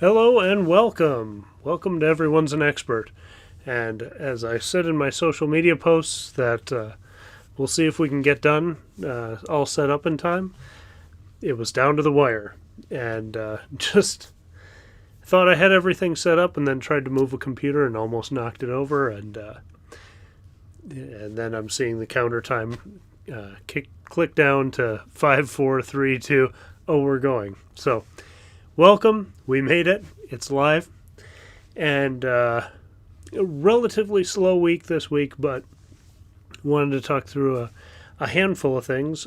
Hello and welcome. Welcome to Everyone's an Expert. And as I said in my social media posts, that we'll see if we can get done all set up in time. It was down to the wire. And just thought I had everything set up and then tried to move a computer and almost knocked it over. And then I'm seeing the counter time click down to 5, 4, 3, 2. Oh, we're going. So welcome. We made it. It's live. And a relatively slow week this week, but wanted to talk through a handful of things.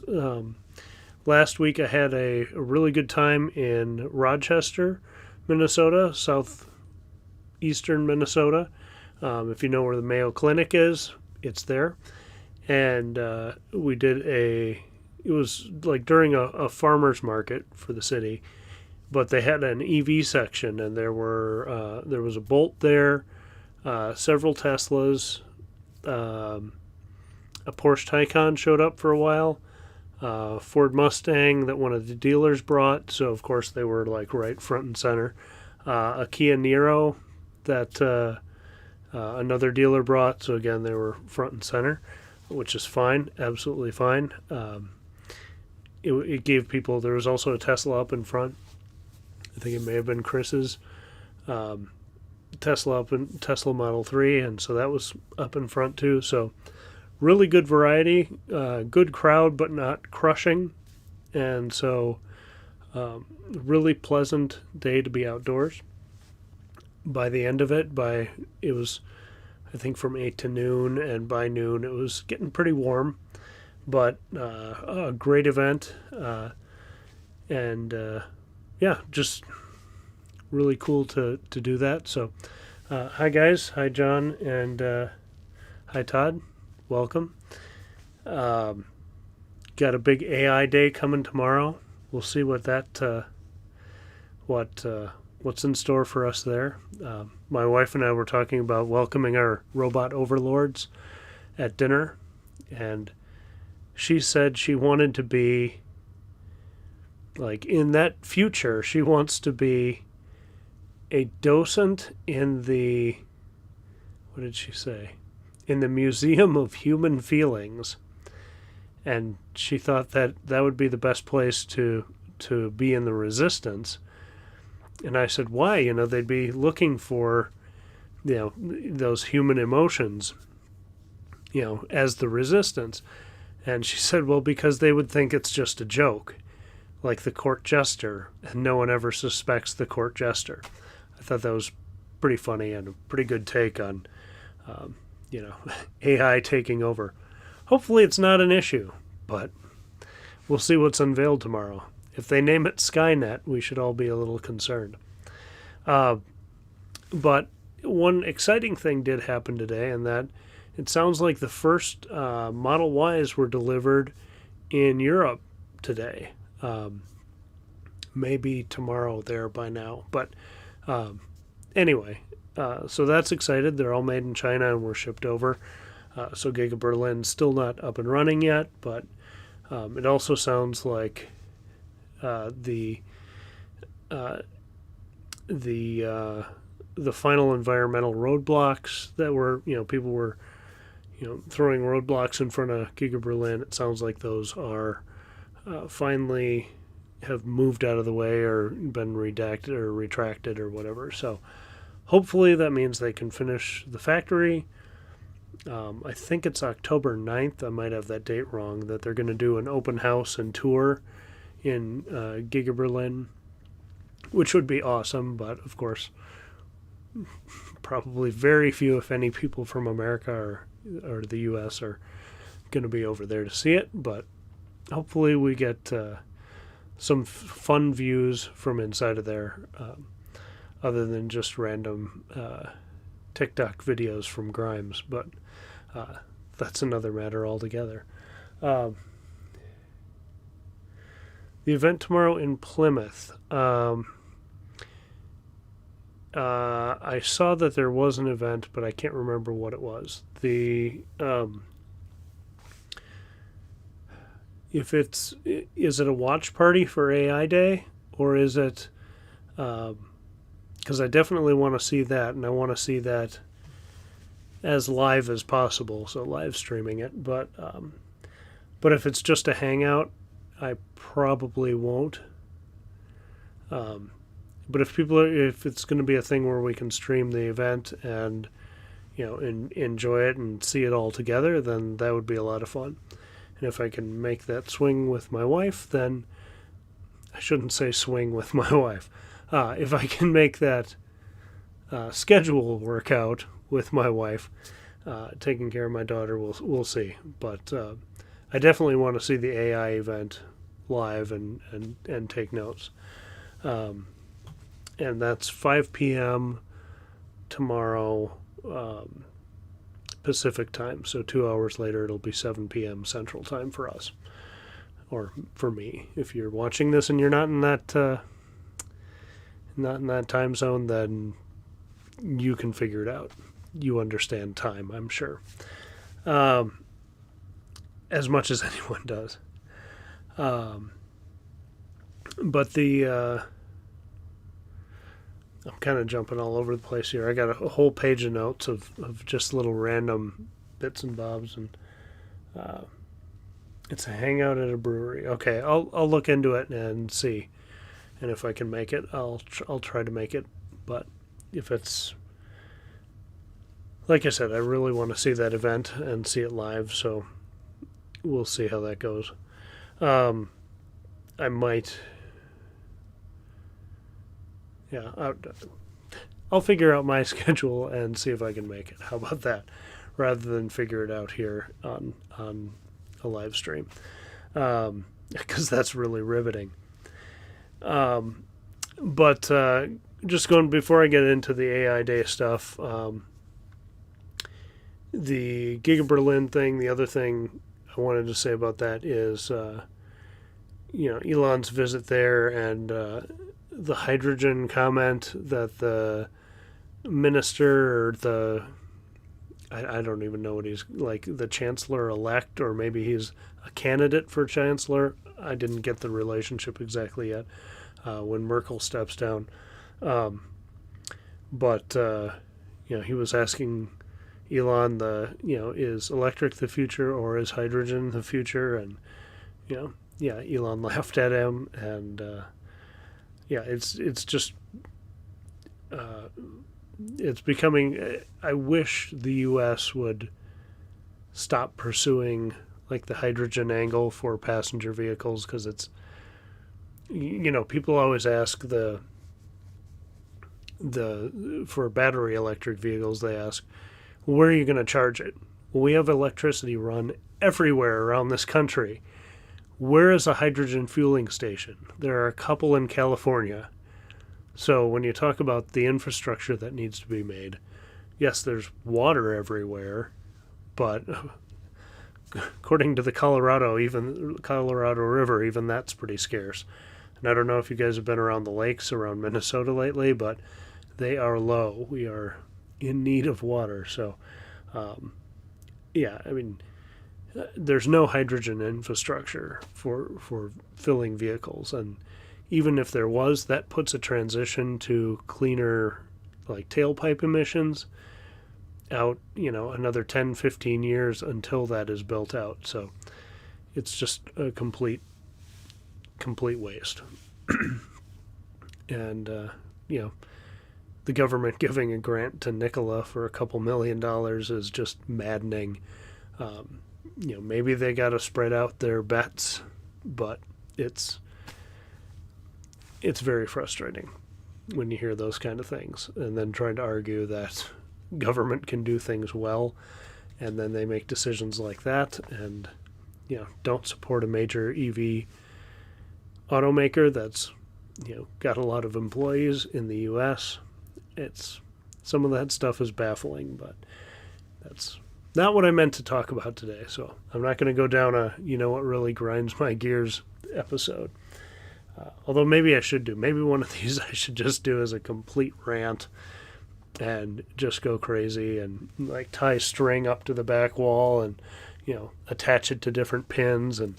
Last week I had a really good time in Rochester, Minnesota, southeastern Minnesota. If you know where the Mayo Clinic is, it's there. And we did it was like during a farmer's market for the city. But they had an EV section, and there was a Bolt there, several Teslas, a Porsche Taycan showed up for a while, Ford Mustang that one of the dealers brought, so of course they were like right front and center, a Kia Niro that another dealer brought, so again they were front and center, which is fine, absolutely fine. It gave people. There was also a Tesla up in front. I think it may have been Chris's Tesla Model 3, and so that was up in front too. So really good variety, good crowd, but not crushing. And so really pleasant day to be outdoors. By the end of it, it was, I think, from 8 to noon, and by noon it was getting pretty warm. But a great event, yeah, just really cool to do that. So, hi guys, hi John, and hi Todd. Welcome. Got a big AI day coming tomorrow. We'll see what's in store for us there. My wife and I were talking about welcoming our robot overlords at dinner, and she said she wanted to be, like, in that future, she wants to be a docent in what did she say? In the Museum of Human Feelings. And she thought that would be the best place to be in the resistance. And I said, why? They'd be looking for, those human emotions, as the resistance. And she said, well, because they would think it's just a joke, like the court jester, and no one ever suspects the court jester. I thought that was pretty funny and a pretty good take on, AI taking over. Hopefully it's not an issue, but we'll see what's unveiled tomorrow. If they name it Skynet, we should all be a little concerned. But one exciting thing did happen today, and that it sounds like the first Model Ys were delivered in Europe today. Maybe tomorrow there by now. But anyway, so that's excited. They're all made in China and were shipped over. So Giga Berlin's still not up and running yet, but it also sounds like the final environmental roadblocks that were, people were, throwing roadblocks in front of Giga Berlin. It sounds like those are finally have moved out of the way or been redacted or retracted or whatever. So hopefully that means they can finish the factory. I think it's October 9th. I might have that date wrong, that they're going to do an open house and tour in Giga Berlin, which would be awesome. But of course, probably very few, if any, people from America or the U.S. are going to be over there to see it. But hopefully we get some fun views from inside of there, other than just random TikTok videos from Grimes. But that's another matter altogether. The event tomorrow in Plymouth. I saw that there was an event, but I can't remember what it was. Is it a watch party for AI Day, or is it because I definitely want to see that, and I want to see that as live as possible, so live streaming it. But if it's just a hangout, I probably won't. But if it's going to be a thing where we can stream the event and enjoy it and see it all together, then that would be a lot of fun. And if I can make that swing with my wife, then I shouldn't say swing with my wife. If I can make that schedule work out with my wife, taking care of my daughter, we'll see. But I definitely want to see the AI event live and take notes. And that's 5 p.m. tomorrow Pacific time. So 2 hours later, it'll be 7 p.m. Central time for us, or for me. If you're watching this and you're not in that time zone, then you can figure it out. You understand time, I'm sure, as much as anyone does. But I'm kind of jumping all over the place here. I got a whole page of notes of just little random bits and bobs, and it's a hangout at a brewery. Okay, I'll look into it and see, and if I can make it, I'll try to make it. But if it's, like I said, I really want to see that event and see it live, so we'll see how that goes. I might. Yeah, I'll figure out my schedule and see if I can make it. How about that? Rather than figure it out here on a live stream, because that's really riveting. But just going before I get into the AI Day stuff, the Giga Berlin thing. The other thing I wanted to say about that is, Elon's visit there and the hydrogen comment that the minister, or I don't even know what he's like, the chancellor-elect, or maybe he's a candidate for chancellor. I didn't get the relationship exactly yet when Merkel steps down. But he was asking Elon, is electric the future or is hydrogen the future? And, Elon laughed at him, and it's just it's becoming. I wish the U.S. would stop pursuing like the hydrogen angle for passenger vehicles, because it's, people always ask for battery electric vehicles, they ask, well, where are you going to charge it? Well, we have electricity run everywhere around this country. Where is a hydrogen fueling station? There are a couple in California. So when you talk about the infrastructure that needs to be made, yes, there's water everywhere, but according to the Colorado River, even that's pretty scarce. And I don't know if you guys have been around the lakes around Minnesota lately, but they are low. We are in need of water. So, there's no hydrogen infrastructure for filling vehicles. And even if there was, that puts a transition to cleaner, like tailpipe emissions out, another 10, 15 years until that is built out. So it's just a complete waste. And, the government giving a grant to Nikola for a couple $1 million is just maddening. Maybe they got to spread out their bets, but it's very frustrating when you hear those kind of things, and then trying to argue that government can do things well, and then they make decisions like that, and don't support a major EV automaker that's got a lot of employees in the U.S. It's some of that stuff is baffling, but that's not what I meant to talk about today. So I'm not going to go down a what really grinds my gears episode. Although maybe I should do. Maybe one of these I should just do as a complete rant and just go crazy and like tie string up to the back wall and attach it to different pins and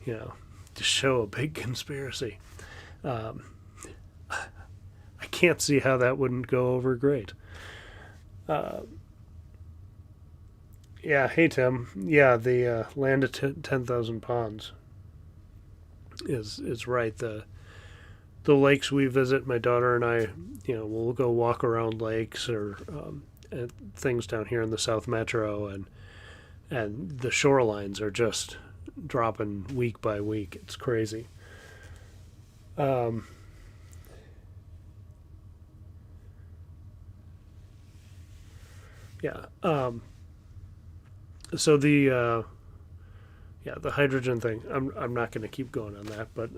just show a big conspiracy. I can't see how that wouldn't go over great. Yeah, hey Tim. Yeah, the land of 10,000 ponds is right. The lakes we visit, my daughter and I, we'll go walk around lakes or and things down here in the South Metro, and the shorelines are just dropping week by week. It's crazy. Um, yeah. So the hydrogen thing. I'm not going to keep going on that, but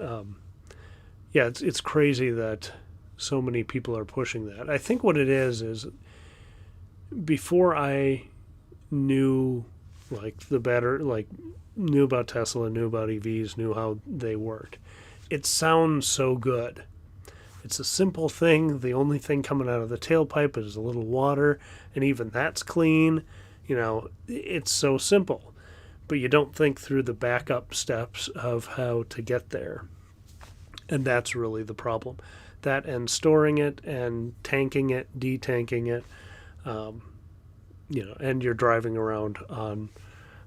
yeah, it's crazy that so many people are pushing that. I think what it is before I knew like the better like knew about Tesla, knew about EVs, knew how they worked. It sounds so good. It's a simple thing. The only thing coming out of the tailpipe is a little water, and even that's clean. It's so simple. But you don't think through the backup steps of how to get there. And that's really the problem. That and storing it and tanking it, detanking it, and you're driving around on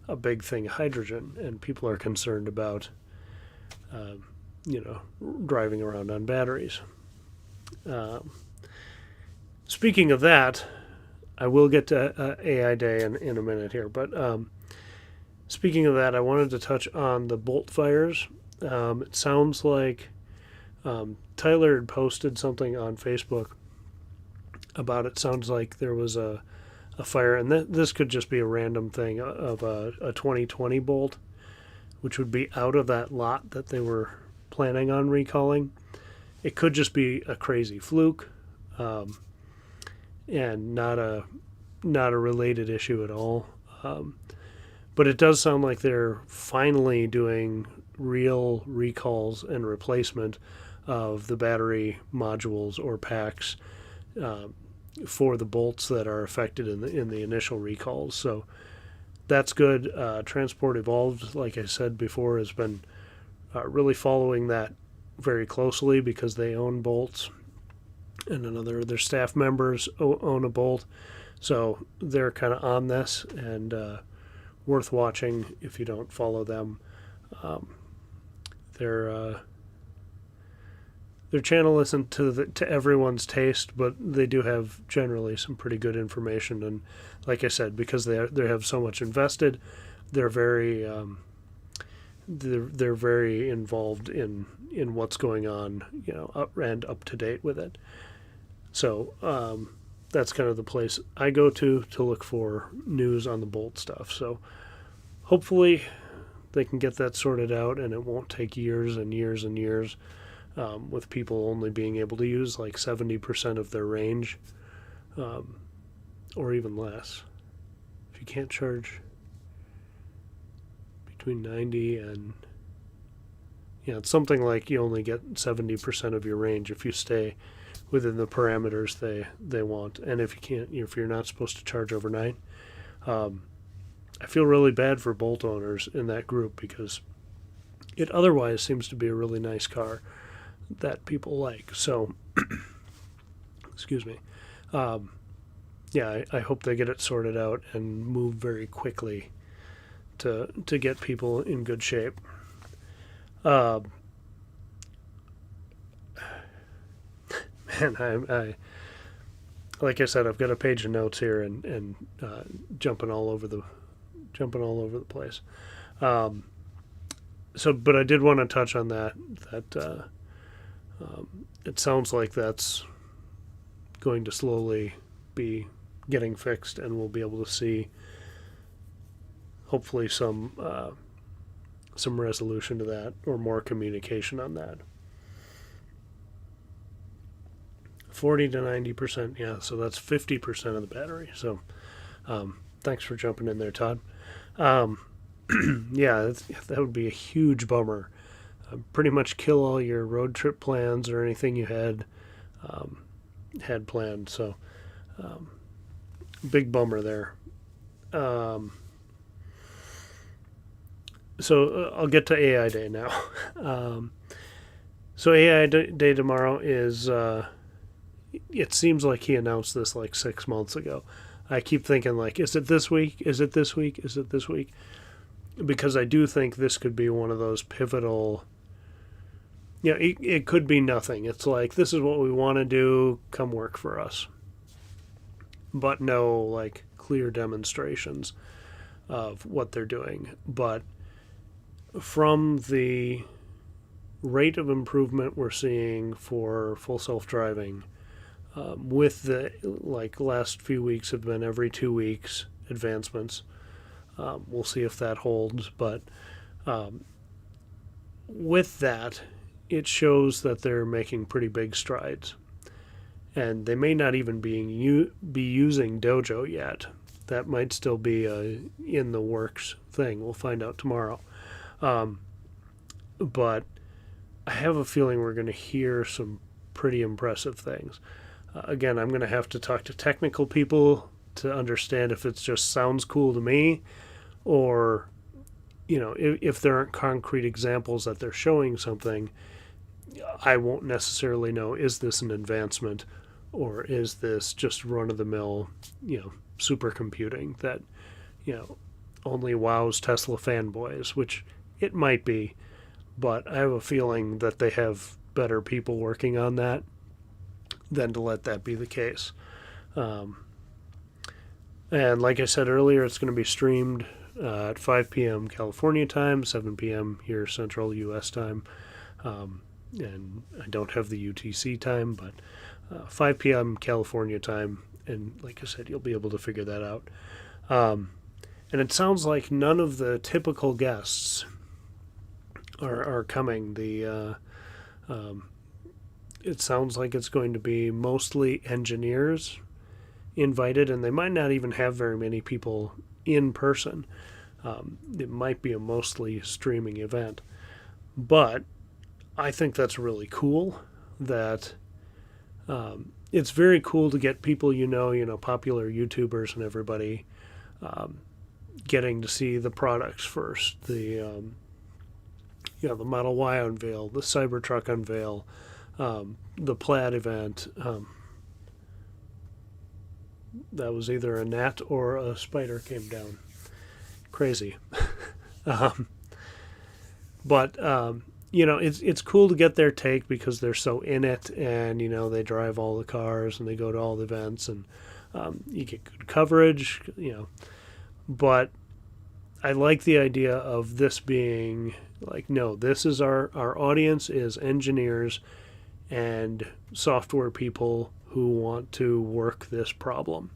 a big thing of hydrogen, and people are concerned about, driving around on batteries. Speaking of that, I will get to AI Day in a minute here, but speaking of that, I wanted to touch on the Bolt fires. It sounds like Tyler had posted something on Facebook about it. Sounds like there was a fire, and this could just be a random thing of a 2020 Bolt, which would be out of that lot that they were planning on recalling. It could just be a crazy fluke, and not a related issue at all. But it does sound like they're finally doing real recalls and replacement of the battery modules or packs for the bolts that are affected in the initial recalls. So that's good. Transport Evolved, like I said before, has been really following that very closely because they own bolts, and another of their staff members own a bolt. So they're kind of on this, and worth watching if you don't follow them. Their channel isn't to everyone's taste, but they do have generally some pretty good information. And like I said, because they have so much invested, they're very they're very involved in what's going on, up to date with it. So that's kind of the place I go to look for news on the Bolt stuff. So hopefully they can get that sorted out, and it won't take years and years and years, with people only being able to use like 70% of their range, or even less. If you can't charge between 90 and it's something like you only get 70% of your range if you stay within the parameters they want. And if you can't, if you're not supposed to charge overnight, I feel really bad for Bolt owners in that group, because it otherwise seems to be a really nice car that people like. So, excuse me. I hope they get it sorted out and move very quickly to get people in good shape. Man, I like I said, I've got a page of notes here and jumping all over the place. But I did want to touch on that it sounds like that's going to slowly be getting fixed, and we'll be able to see hopefully some resolution to that, or more communication on that. 40 to 90%, yeah, so that's 50% of the battery. So thanks for jumping in there, Todd. Yeah, that would be a huge bummer. Pretty much kill all your road trip plans or anything you had planned. So big bummer there. So I'll get to AI Day now. So AI Day tomorrow is it seems like he announced this like 6 months ago. I keep thinking, like, is it this week? Is it this week? Is it this week? Because I do think this could be one of those pivotal. It could be nothing. It's like, this is what we want to do. Come work for us. But no, like, clear demonstrations of what they're doing. But from the rate of improvement we're seeing for full self-driving, with the last few weeks have been every 2 weeks advancements. We'll see if that holds, but with that, it shows that they're making pretty big strides, and they may not even be using Dojo yet. That might still be a in the works thing. We'll find out tomorrow. But I have a feeling we're going to hear some pretty impressive things. Again, I'm going to have to talk to technical people to understand if it just sounds cool to me, or, if there aren't concrete examples that they're showing something, I won't necessarily know, is this an advancement or is this just run-of-the-mill, supercomputing that, only wows Tesla fanboys, which it might be, but I have a feeling that they have better people working on that than to let that be the case. And like I said earlier, it's going to be streamed at 5 p.m. California time, 7 p.m. here Central U.S. time. And I don't have the UTC time, but 5 p.m. California time. And like I said, you'll be able to figure that out. And it sounds like none of the typical guests are coming. It sounds like it's going to be mostly engineers invited, and they might not even have very many people in person. It might be a mostly streaming event. But I think that's really cool. That it's very cool to get people, popular YouTubers and everybody, getting to see the products first. The Model Y unveil, the Cybertruck unveil, the Plaid event. That was either a gnat or a spider came down. Crazy. But it's cool to get their take because they're so in it, and they drive all the cars and they go to all the events, and you get good coverage. But I like the idea of this being like, no, this is our audience is engineers and software people who want to work this problem.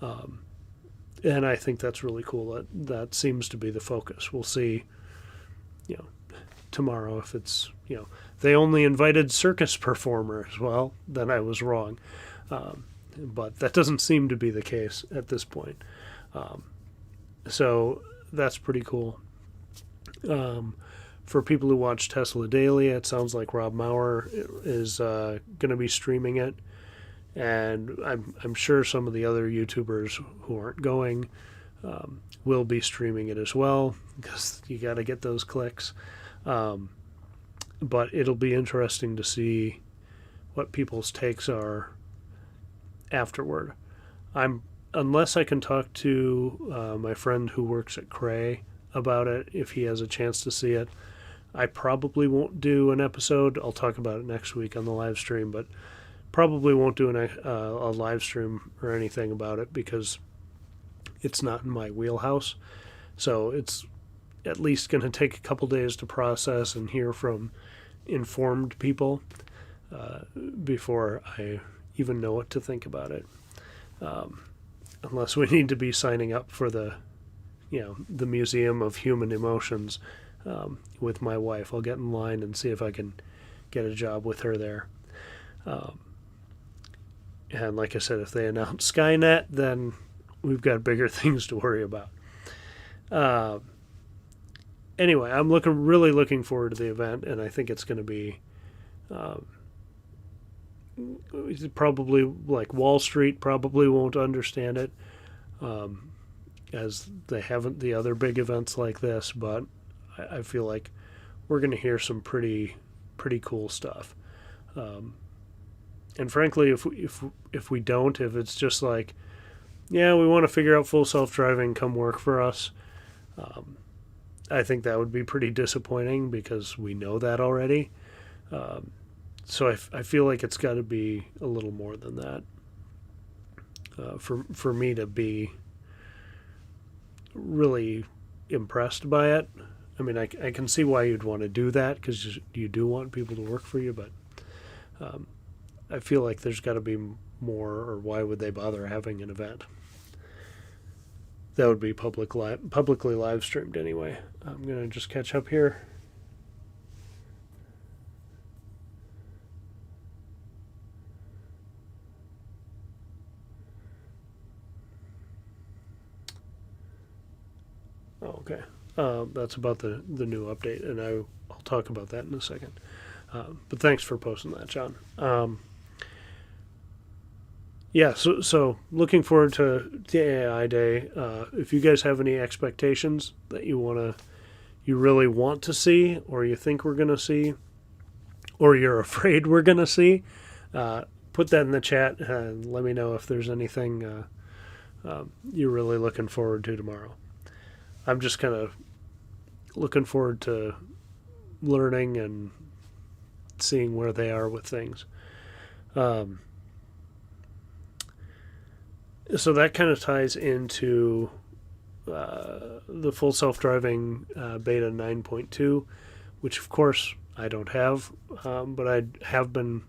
And I think that's really cool. That seems to be the focus. We'll see, tomorrow if it's, they only invited circus performers. Well, then I was wrong. But that doesn't seem to be the case at this point. So that's pretty cool. For people who watch Tesla Daily, it sounds like Rob Maurer is going to be streaming it. And I'm sure some of the other YouTubers who aren't going will be streaming it as well, because you got to get those clicks. But it'll be interesting to see what people's takes are afterward. Unless I can talk to my friend who works at Cray about it, if he has a chance to see it, I probably won't do an episode. I'll talk about it next week on the live stream, but probably won't do a live stream or anything about it because it's not in my wheelhouse. So it's at least going to take a couple days to process and hear from informed people before I even know what to think about it. Unless we need to be signing up for the Museum of Human Emotions with my wife. I'll get in line and see if I can get a job with her there. And like I said, if they announce Skynet, then we've got bigger things to worry about. Anyway, I'm really looking forward to the event, and I think it's going to be probably like Wall Street probably won't understand it, as they haven't the other big events like this, but I feel like we're going to hear some pretty cool stuff. And frankly, if we don't, if it's just like, yeah, we want to figure out full self-driving, come work for us, I think that would be pretty disappointing because we know that already. So I feel like it's got to be a little more than that for me to be really impressed by it. I mean, I can see why you'd want to do that because you do want people to work for you, but I feel like there's got to be more, or why would they bother having an event? That would be publicly live streamed anyway. I'm going to just catch up here. Oh, okay. That's about the new update, and I'll talk about that in a second. But thanks for posting that, John. Yeah, so looking forward to the AI Day. If you guys have any expectations that you really want to see, or you think we're gonna see, or you're afraid we're gonna see, put that in the chat and let me know if there's anything you're really looking forward to tomorrow. I'm just kind of looking forward to learning and seeing where they are with things. So that kind of ties into the full self-driving beta 9.2, which of course I don't have, but I have been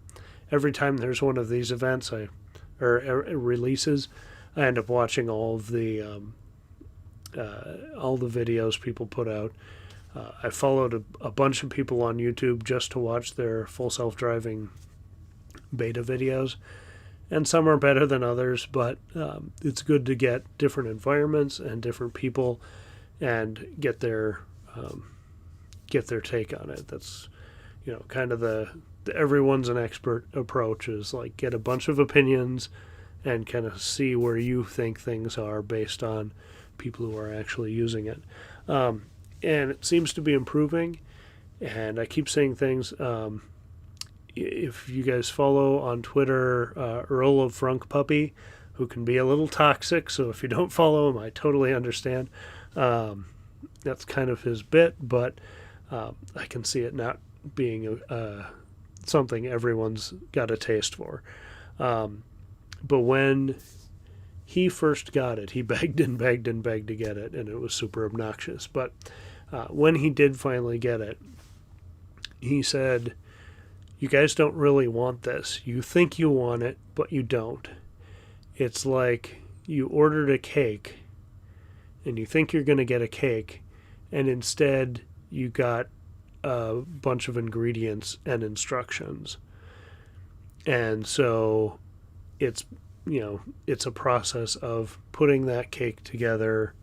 every time there's one of these events or releases, I end up watching all the videos people put out. I followed a bunch of people on YouTube just to watch their full self-driving beta videos. And some are better than others, but it's good to get different environments and different people and get their take on it. That's, kind of the everyone's an expert approach is like get a bunch of opinions and kind of see where you think things are based on people who are actually using it. And it seems to be improving. And I keep saying things. If you guys follow on Twitter Earl of Frunk Puppy, who can be a little toxic, so if you don't follow him, I totally understand. That's kind of his bit, but I can see it not being something everyone's got a taste for. But when he first got it, he begged and begged and begged to get it, and it was super obnoxious. But when he did finally get it, he said, "You guys don't really want this. You think you want it, but you don't. It's like you ordered a cake and you think you're going to get a cake, and instead you got a bunch of ingredients and instructions. And so it's a process of putting that cake together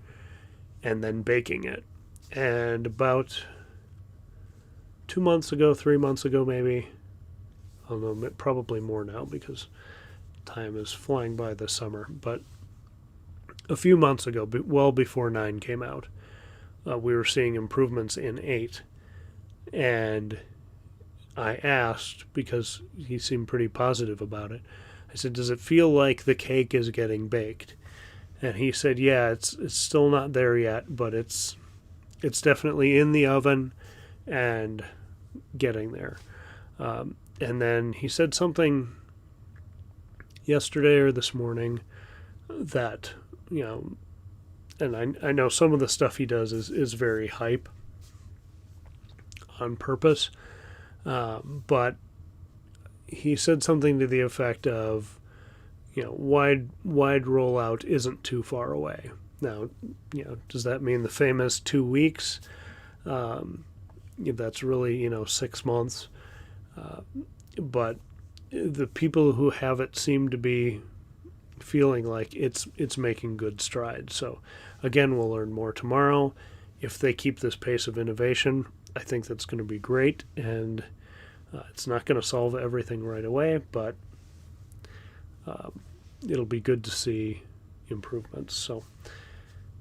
and then baking it." And about 2 months ago, 3 months ago maybe, I don't know, probably more now because time is flying by this summer, but a few months ago, well before 9 came out, we were seeing improvements in 8. And I asked, because he seemed pretty positive about it, I said, "Does it feel like the cake is getting baked?" And he said, "Yeah, it's still not there yet, but it's definitely in the oven and getting there." And then he said something yesterday or this morning that, and I know some of the stuff he does is very hype on purpose, but he said something to the effect of, wide rollout isn't too far away. Now, does that mean the famous 2 weeks? That's really, 6 months. But the people who have it seem to be feeling like it's making good strides. So again, we'll learn more tomorrow. If they keep this pace of innovation, I think that's going to be great. And it's not going to solve everything right away, but it'll be good to see improvements. So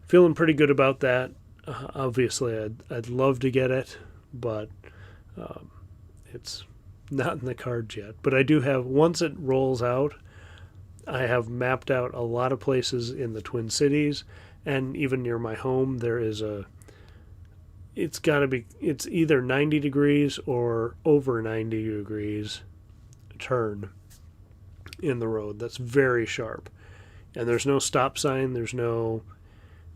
feeling pretty good about that. Obviously, I'd love to get it, but it's not in the cards yet. But I do have, once it rolls out, I have mapped out a lot of places in the Twin Cities, and even near my home there is it's either 90 degrees or over 90 degrees turn in the road that's very sharp. And there's no stop sign, there's no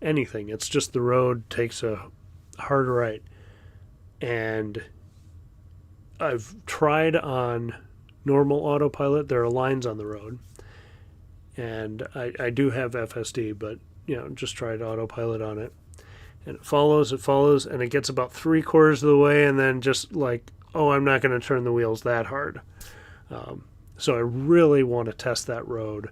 anything. It's just the road takes a hard right. And I've tried on normal autopilot. There are lines on the road. And I do have FSD, but just tried autopilot on it. And it follows, and it gets about 3/4 of the way, and then just like, oh, I'm not going to turn the wheels that hard. So I really want to test that road.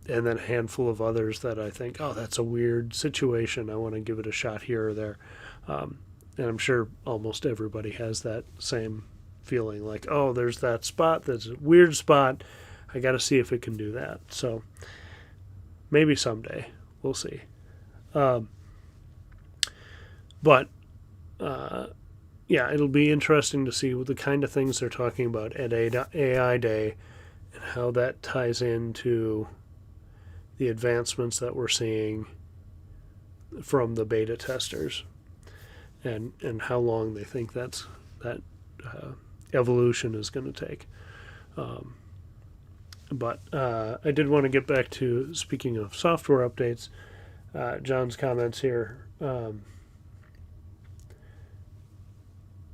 And then a handful of others that I think, oh, that's a weird situation. I want to give it a shot here or there. And I'm sure almost everybody has that same feeling like, oh, there's that spot. That's a weird spot. I got to see if it can do that. So maybe someday. We'll see. But it'll be interesting to see the kind of things they're talking about at AI Day and how that ties into the advancements that we're seeing from the beta testers, and how long they think that evolution is going to take. But I did want to get back to, speaking of software updates, John's comments here.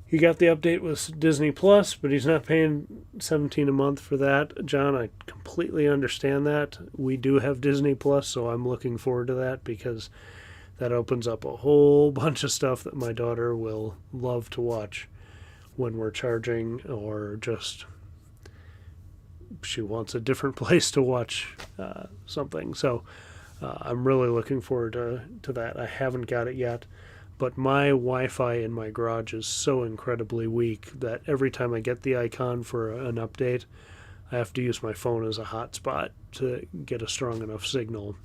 He got the update with Disney Plus, but he's not paying $17 a month for that. John, I completely understand that. We do have Disney Plus, so I'm looking forward to that, because that opens up a whole bunch of stuff that my daughter will love to watch when we're charging, or just she wants a different place to watch something. So I'm really looking forward to that. I haven't got it yet. But my Wi-Fi in my garage is so incredibly weak that every time I get the icon for an update, I have to use my phone as a hotspot to get a strong enough signal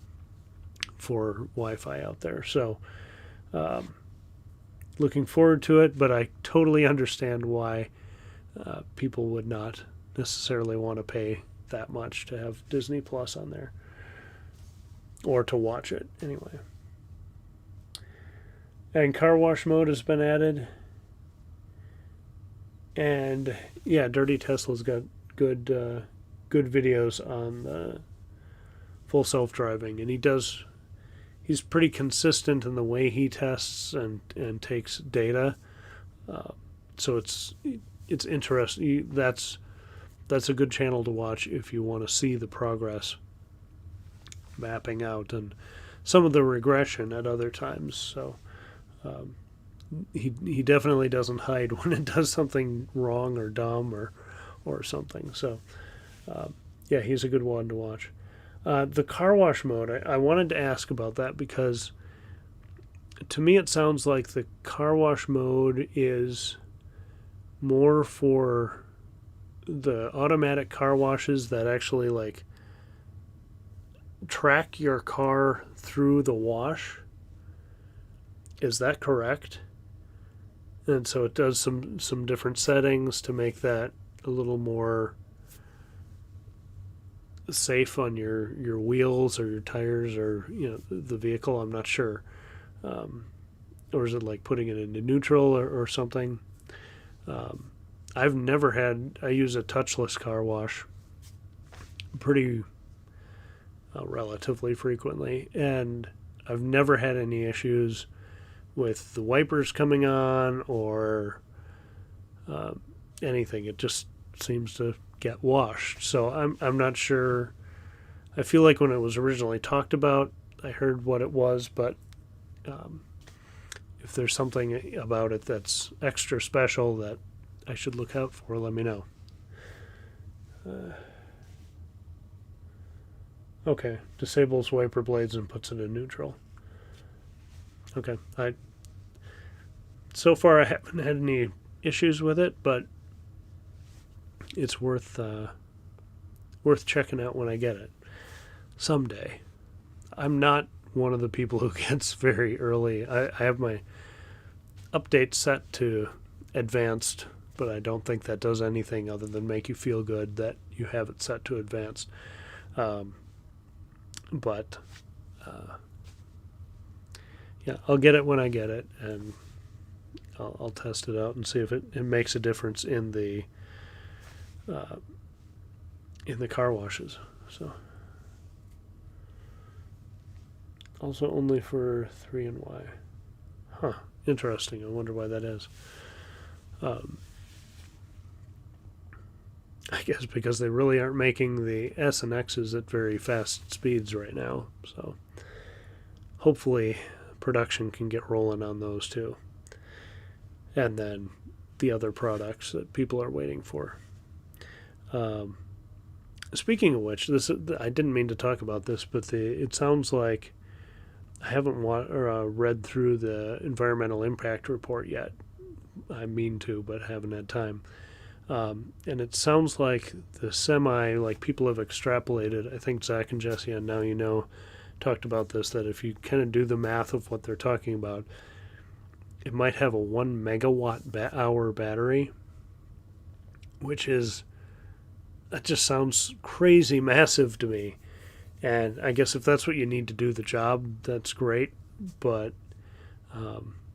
for Wi-Fi out there. So looking forward to it, but I totally understand why people would not necessarily want to pay that much to have Disney Plus on there, or to watch it anyway. And car wash mode has been added. And yeah, Dirty Tesla's got good videos on the full self-driving, and he's pretty consistent in the way he tests and takes data. So it's interesting. That's a good channel to watch if you want to see the progress mapping out and some of the regression at other times. So he definitely doesn't hide when it does something wrong or dumb or something. So he's a good one to watch. The car wash mode, I wanted to ask about that, because to me it sounds like the car wash mode is more for the automatic car washes that actually like track your car through the wash. Is that correct? And so it does some different settings to make that a little more safe on your wheels or your tires or the vehicle. I'm not sure. Or is it like putting it into neutral or something? I've never had. I use a touchless car wash pretty relatively frequently, and I've never had any issues with the wipers coming on or anything. It just seems to get washed. So I'm not sure. I feel like when it was originally talked about, I heard what it was, but if there's something about it that's extra special that I should look out for, let me know. Okay, disables wiper blades and puts it in neutral. Okay, so far I haven't had any issues with it, but it's worth checking out when I get it someday. I'm not one of the people who gets very early. I have my update set to advanced but I don't think that does anything other than make you feel good that you have it set to advanced. But yeah, I'll get it when I get it, and I'll test it out and see if it makes a difference in the car washes. So also only for 3 and Y. Huh. Interesting. I wonder why that is. I guess because they really aren't making the S and X's at very fast speeds right now. So hopefully production can get rolling on those too. And then the other products that people are waiting for. Speaking of which, I didn't mean to talk about this, but it sounds like I haven't read through the environmental impact report yet. I mean to, but haven't had time. And it sounds like the semi, like people have extrapolated. I think Zach and Jesse on Now You Know talked about this, that if you kind of do the math of what they're talking about, it might have a 1 megawatt hour battery, which is, that just sounds crazy massive to me. And I guess if that's what you need to do the job, that's great. But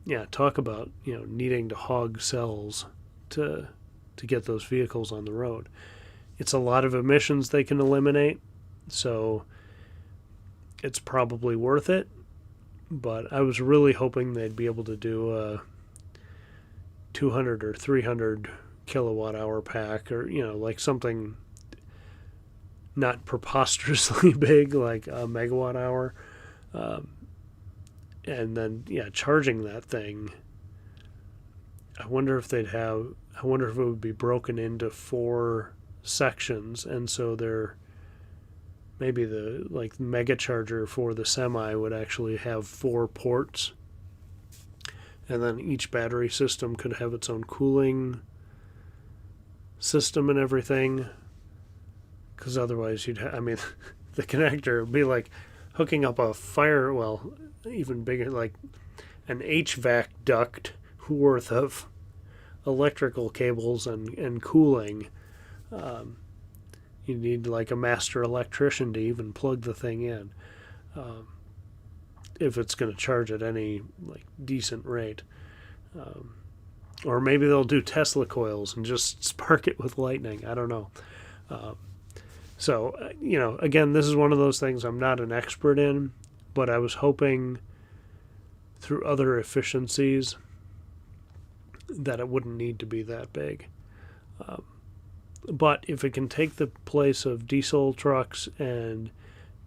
yeah, talk about needing to hog cells to get those vehicles on the road. It's a lot of emissions they can eliminate, so it's probably worth it. But I was really hoping they'd be able to do a 200 or 300 kilowatt hour pack, or like something not preposterously big, like a megawatt hour, and then charging that thing. I wonder if it would be broken into 4 sections, and so maybe the mega charger for the semi would actually have 4 ports, and then each battery system could have its own cooling system and everything. Because otherwise the connector would be like hooking up a even bigger, like an HVAC duct worth of electrical cables and cooling. You need like a master electrician to even plug the thing in, if it's going to charge at any decent rate. Or maybe they'll do Tesla coils and just spark it with lightning. I don't know. So, again, this is one of those things I'm not an expert in, but I was hoping through other efficiencies that it wouldn't need to be that big. But if it can take the place of diesel trucks and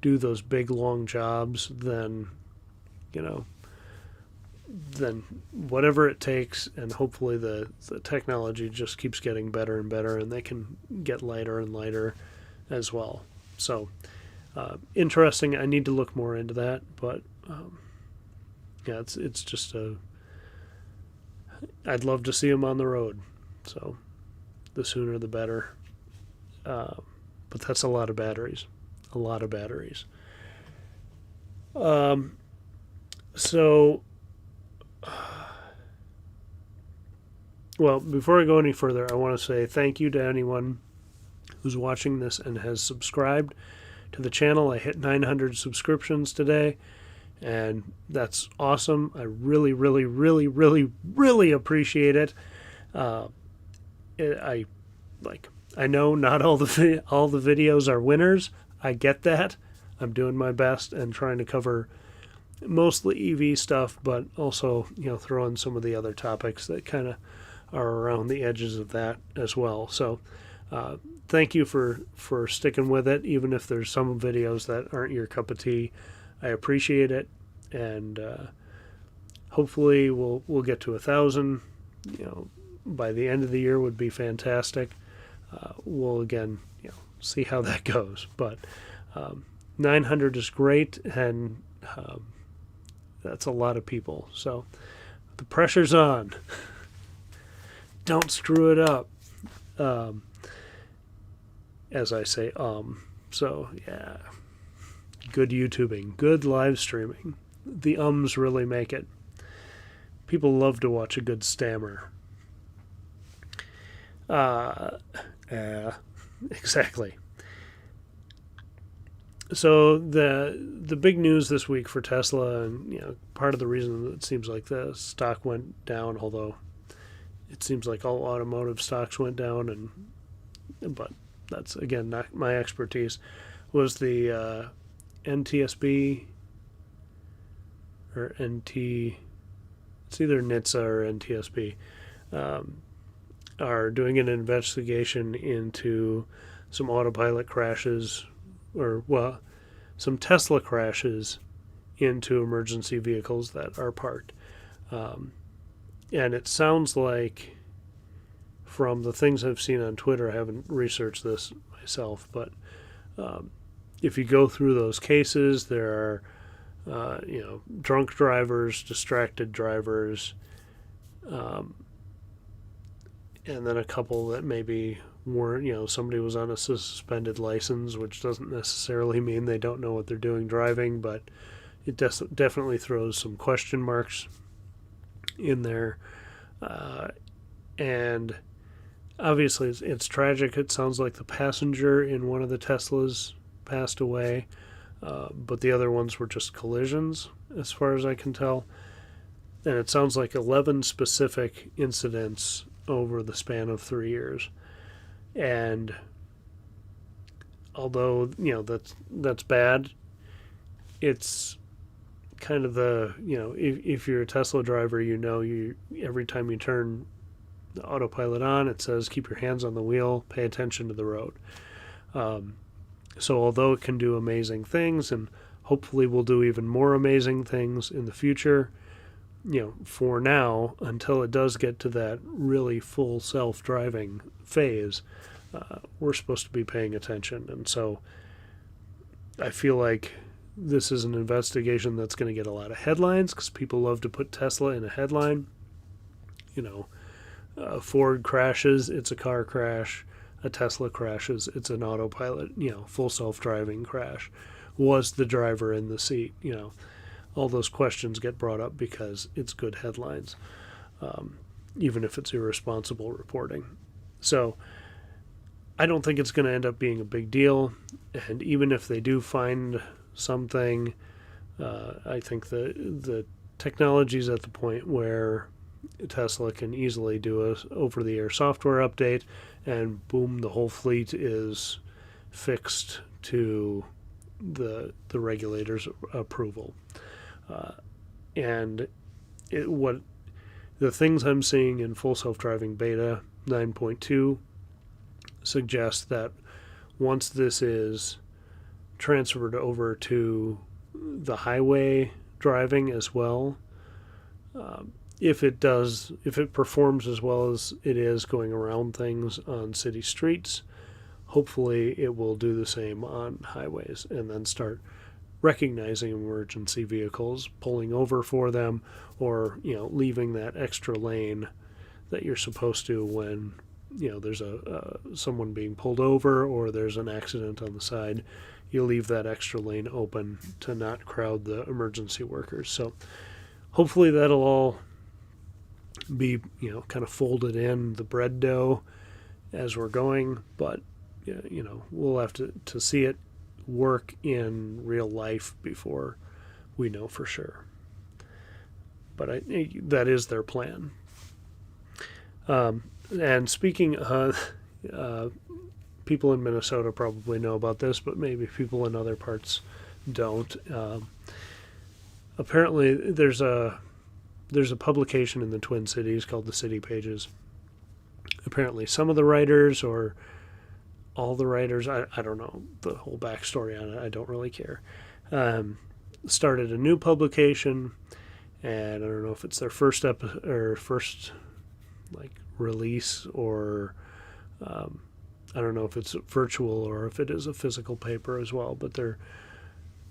do those big, long jobs, then whatever it takes, and hopefully the technology just keeps getting better and better, and they can get lighter and lighter as well. So interesting. I need to look more into that, but it's just I'd love to see them on the road, so the sooner the better. But that's a lot of batteries. So well, before I go any further, I want to say thank you to anyone who's watching this and has subscribed to the channel. I hit 900 subscriptions today, and that's awesome. I really, really, really, really, really appreciate it. I know not all the videos are winners. I get that. I'm doing my best and trying to cover mostly EV stuff, but also throw in some of the other topics that kind of are around the edges of that as well. So thank you for sticking with it, even if there's some videos that aren't your cup of tea. I appreciate it, and hopefully we'll get to 1,000. By the end of the year would be fantastic. We'll again see how that goes, but 900 is great, and that's a lot of people. So the pressure's on. Don't screw it up. As I say, so yeah, good YouTubing, good live streaming. The ums really make it. People love to watch a good stammer. Uh, uh, exactly. So the big news this week for Tesla, and part of the reason that it seems like the stock went down, although it seems like all automotive stocks went down, but that's again not my expertise, was the NTSB or NT. It's either NHTSA or NTSB. Um, are doing an investigation into some autopilot crashes, or some Tesla crashes into emergency vehicles that are parked. And it sounds like, from the things I've seen on Twitter, I haven't researched this myself, but if you go through those cases, there are drunk drivers, distracted drivers, and then a couple that maybe weren't. Somebody was on a suspended license, which doesn't necessarily mean they don't know what they're doing driving, but it definitely throws some question marks in there. And obviously it's tragic. It sounds like the passenger in one of the Teslas passed away, but the other ones were just collisions, as far as I can tell. And it sounds like 11 specific incidents over the span of 3 years. And although that's bad, it's kind of if you're a Tesla driver, you every time you turn the autopilot on, it says keep your hands on the wheel, pay attention to the road. So although it can do amazing things, and hopefully will do even more amazing things in the future, for now, until it does get to that really full self-driving phase, we're supposed to be paying attention. And so I feel like this is an investigation that's going to get a lot of headlines, because people love to put Tesla in a headline. Ford crashes, it's a car crash. A Tesla crashes, it's an autopilot, full self-driving crash. Was the driver in the seat? All those questions get brought up because it's good headlines, even if it's irresponsible reporting. So I don't think it's going to end up being a big deal. And even if they do find something, I think the technology is at the point where Tesla can easily do a over-the-air software update, and boom, the whole fleet is fixed to the regulator's approval. And what the things I'm seeing in full self-driving beta 9.2 suggest that once this is transferred over to the highway driving as well, if it performs as well as it is going around things on city streets, hopefully it will do the same on highways, and then start recognizing emergency vehicles, pulling over for them, or leaving that extra lane that you're supposed to when there's someone being pulled over or there's an accident on the side. You leave that extra lane open to not crowd the emergency workers. So hopefully that'll all be kind of folded in the bread dough as we're going, but we'll have to see it work in real life before we know for sure. But that is their plan. And speaking people in Minnesota probably know about this, but maybe people in other parts don't. Apparently there's a publication in the Twin Cities called the City Pages. Apparently some of the writers, or all the writers, I don't know the whole backstory on it, I don't really care, started a new publication, and I don't know if it's their first release, or I don't know if it's virtual or if it is a physical paper as well, but they're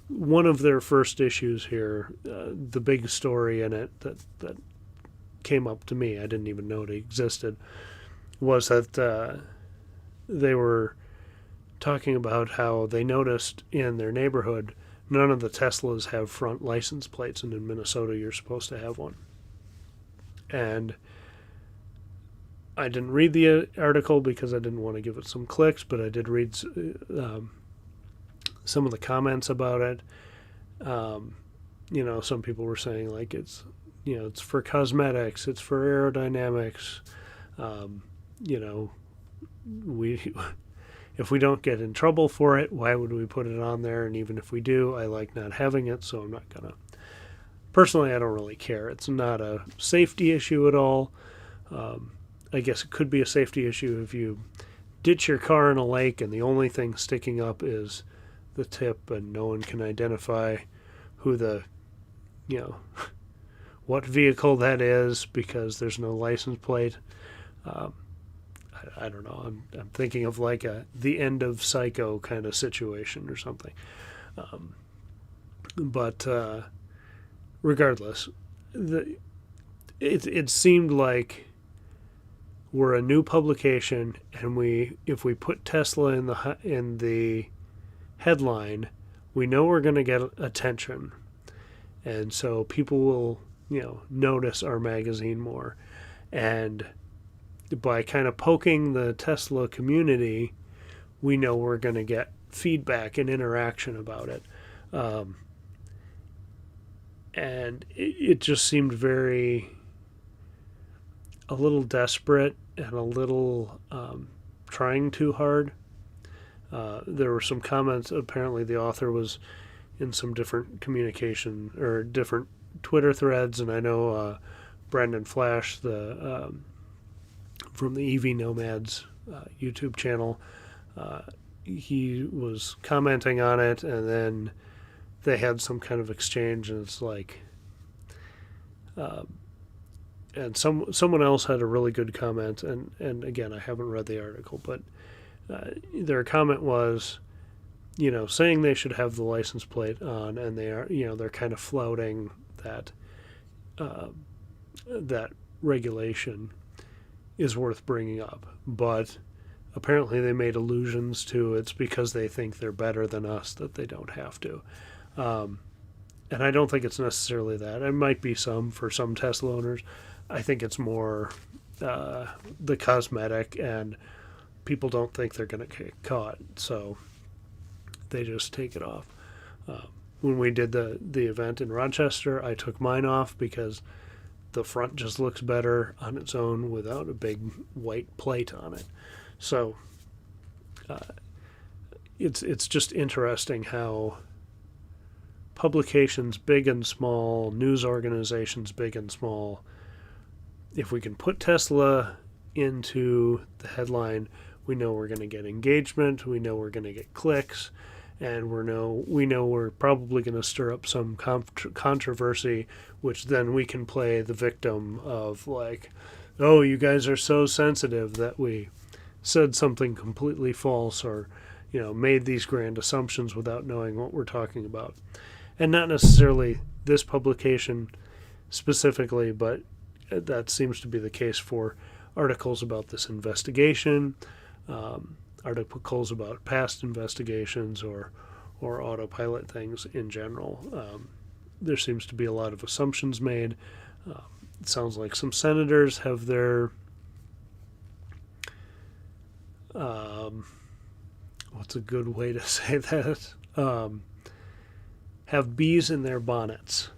one of their first issues here. The big story in it that came up to me, I didn't even know it existed, was that they were talking about how they noticed in their neighborhood none of the Teslas have front license plates, and in Minnesota you're supposed to have one. And I didn't read the article because I didn't want to give it some clicks, but I did read some of the comments about it. Some people were saying like it's for cosmetics, it's for aerodynamics. You know, we if we don't get in trouble for it, why would we put it on there? And even if we do, I like not having it, so I'm not gonna. Personally, I don't really care. It's not a safety issue at all. I guess it could be a safety issue if you ditch your car in a lake and the only thing sticking up is the tip and no one can identify who what vehicle that is because there's no license plate. I don't know. I'm thinking of like the end of Psycho kind of situation or something. But regardless, it seemed like we're a new publication, and if we put Tesla in the headline, we know we're going to get attention, and so people will notice our magazine more, and by kind of poking the Tesla community, we know we're going to get feedback and interaction about it. And it just seemed a little desperate and a little trying too hard. There were some comments. Apparently, the author was in some different communication or different Twitter threads, and I know Brandon Flash, from the EV Nomads YouTube channel, he was commenting on it, and then they had some kind of exchange, and it's like, and someone else had a really good comment, and again, I haven't read the article, but their comment was, saying they should have the license plate on, and they are, they're kind of flouting that that regulation is worth bringing up, but apparently they made allusions to it's because they think they're better than us that they don't have to. And I don't think it's necessarily that. It might be for some Tesla owners. I think it's more the cosmetic, and people don't think they're going to get caught, so they just take it off. When we did the event in Rochester, I took mine off because the front just looks better on its own without a big white plate on it. So it's just interesting how publications big and small, news organizations big and small, if we can put Tesla into the headline, we know we're going to get engagement, we know we're going to get clicks, and we know we're probably going to stir up some controversy, which then we can play the victim of, like, oh, you guys are so sensitive that we said something completely false, or made these grand assumptions without knowing what we're talking about. And not necessarily this publication specifically, but that seems to be the case for articles about this investigation, articles about past investigations, or autopilot things in general. There seems to be a lot of assumptions made. It sounds like some senators have their what's a good way to say that? Have bees in their bonnets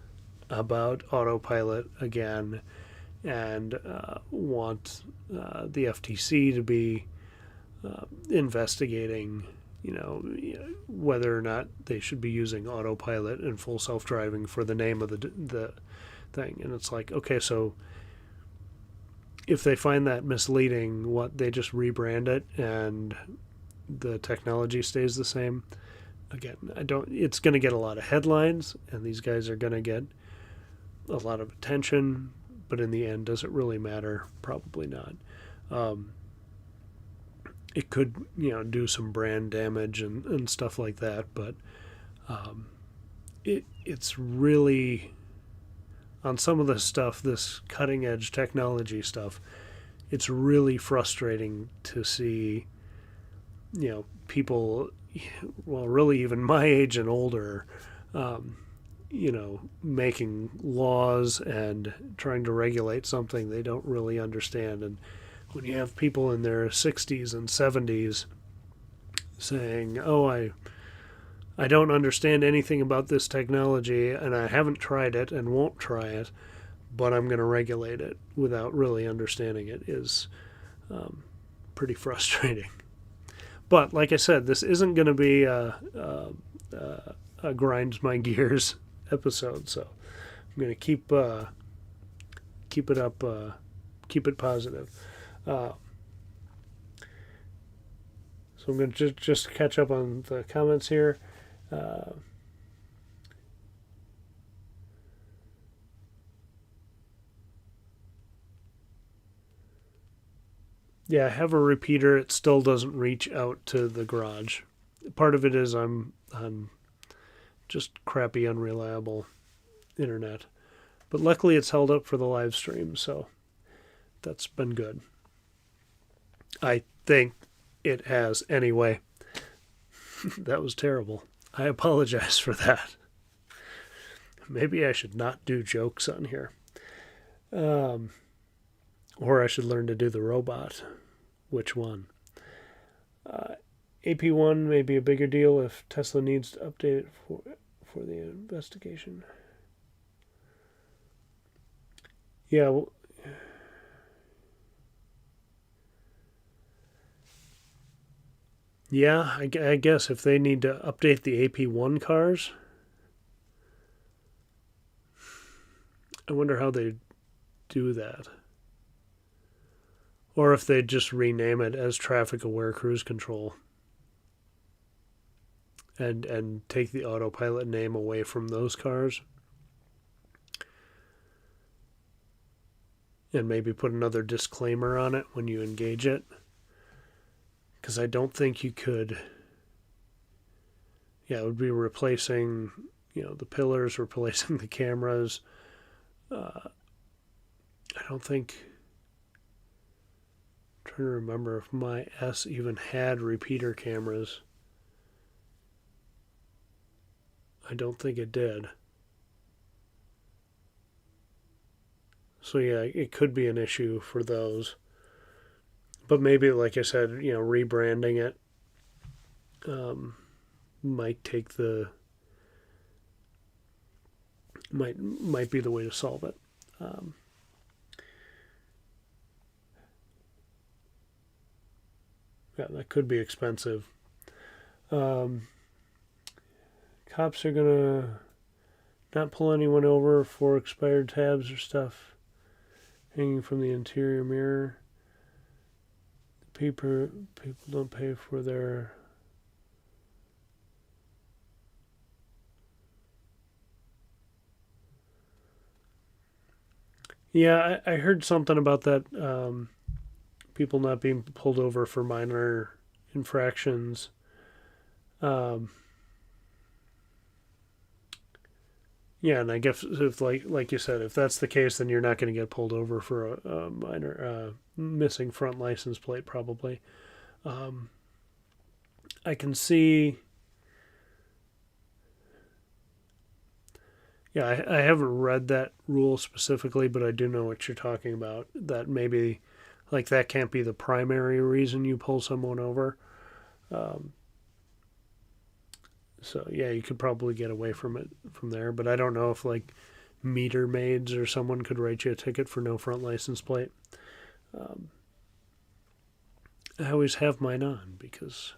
about autopilot again, and want the FTC to be investigating, whether or not they should be using autopilot and full self-driving for the name of the thing. And it's like, okay, so if they find that misleading, they just rebrand it and the technology stays the same? Again, it's going to get a lot of headlines, and these guys are going to get a lot of attention, but in the end, does it really matter? Probably not. It could, do some brand damage and stuff like that, but it's really, on some of the stuff, this cutting edge technology stuff, it's really frustrating to see, people, well, really even my age and older, making laws and trying to regulate something they don't really understand, and when you have people in their 60s and 70s saying, "Oh, I don't understand anything about this technology, and I haven't tried it and won't try it, but I'm going to regulate it," without really understanding it, is pretty frustrating. But like I said, this isn't going to be a grind my gears episode, so I'm going to keep it up, keep it positive. So I'm going to just catch up on the comments here. Yeah, I have a repeater. It still doesn't reach out to the garage. Part of it is I'm just crappy, unreliable internet. But luckily it's held up for the live stream, so that's been good. I think it has anyway. That was terrible. I apologize for that. Maybe I should not do jokes on here. Or I should learn to do the robot. Which one? AP1 may be a bigger deal if Tesla needs to update it for the investigation. Yeah, well, yeah, I guess if they need to update the AP1 cars, I wonder how they do that. Or if they just rename it as traffic aware cruise control and take the autopilot name away from those cars. And maybe put another disclaimer on it when you engage it. Because I don't think you could. Yeah, it would be replacing, the pillars, replacing the cameras. I don't think. I'm trying to remember if my S even had repeater cameras. I don't think it did. So yeah, it could be an issue for those. But maybe, like I said, rebranding it might take might be the way to solve it. Yeah, that could be expensive. Cops are gonna not pull anyone over for expired tabs or stuff hanging from the interior mirror. People don't pay for their. Yeah, I heard something about that. People not being pulled over for minor infractions. Yeah, and I guess if like you said, if that's the case, then you're not going to get pulled over for a minor missing front license plate, probably. I can see. Yeah, I haven't read that rule specifically, but I do know what you're talking about. That maybe, like, that can't be the primary reason you pull someone over. So yeah, you could probably get away from it from there. But I don't know if like meter maids or someone could write you a ticket for no front license plate. I always have mine on because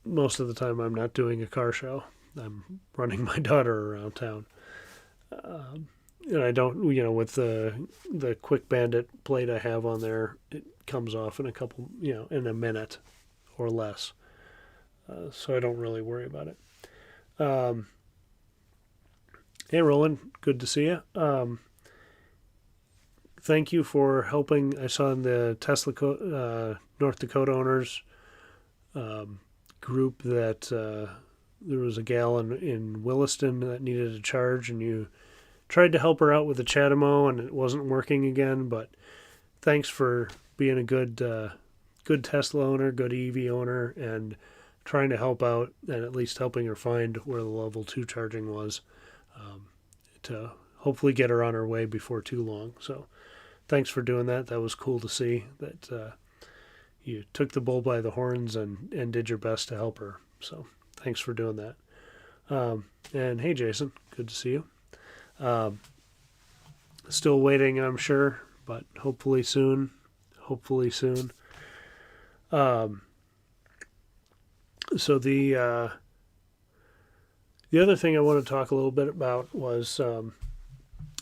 most of the time I'm not doing a car show. I'm running my daughter around town. And I don't, with the Quick Bandit plate I have on there, it comes off in a couple, in a minute or less. So I don't really worry about it. Hey, Roland, good to see you. Thank you for helping. I saw in the Tesla North Dakota owners group that there was a gal in Williston that needed a charge, and you tried to help her out with the Chatamo, and it wasn't working again. But thanks for being a good Tesla owner, good EV owner, and trying to help out, and at least helping her find where the level 2 charging was, to hopefully get her on her way before too long. So thanks for doing that. That was cool to see that you took the bull by the horns and did your best to help her. So thanks for doing that. And hey, Jason, good to see you. Um, Still waiting, I'm sure, but hopefully soon. Hopefully soon. Um, so the other thing I want to talk a little bit about was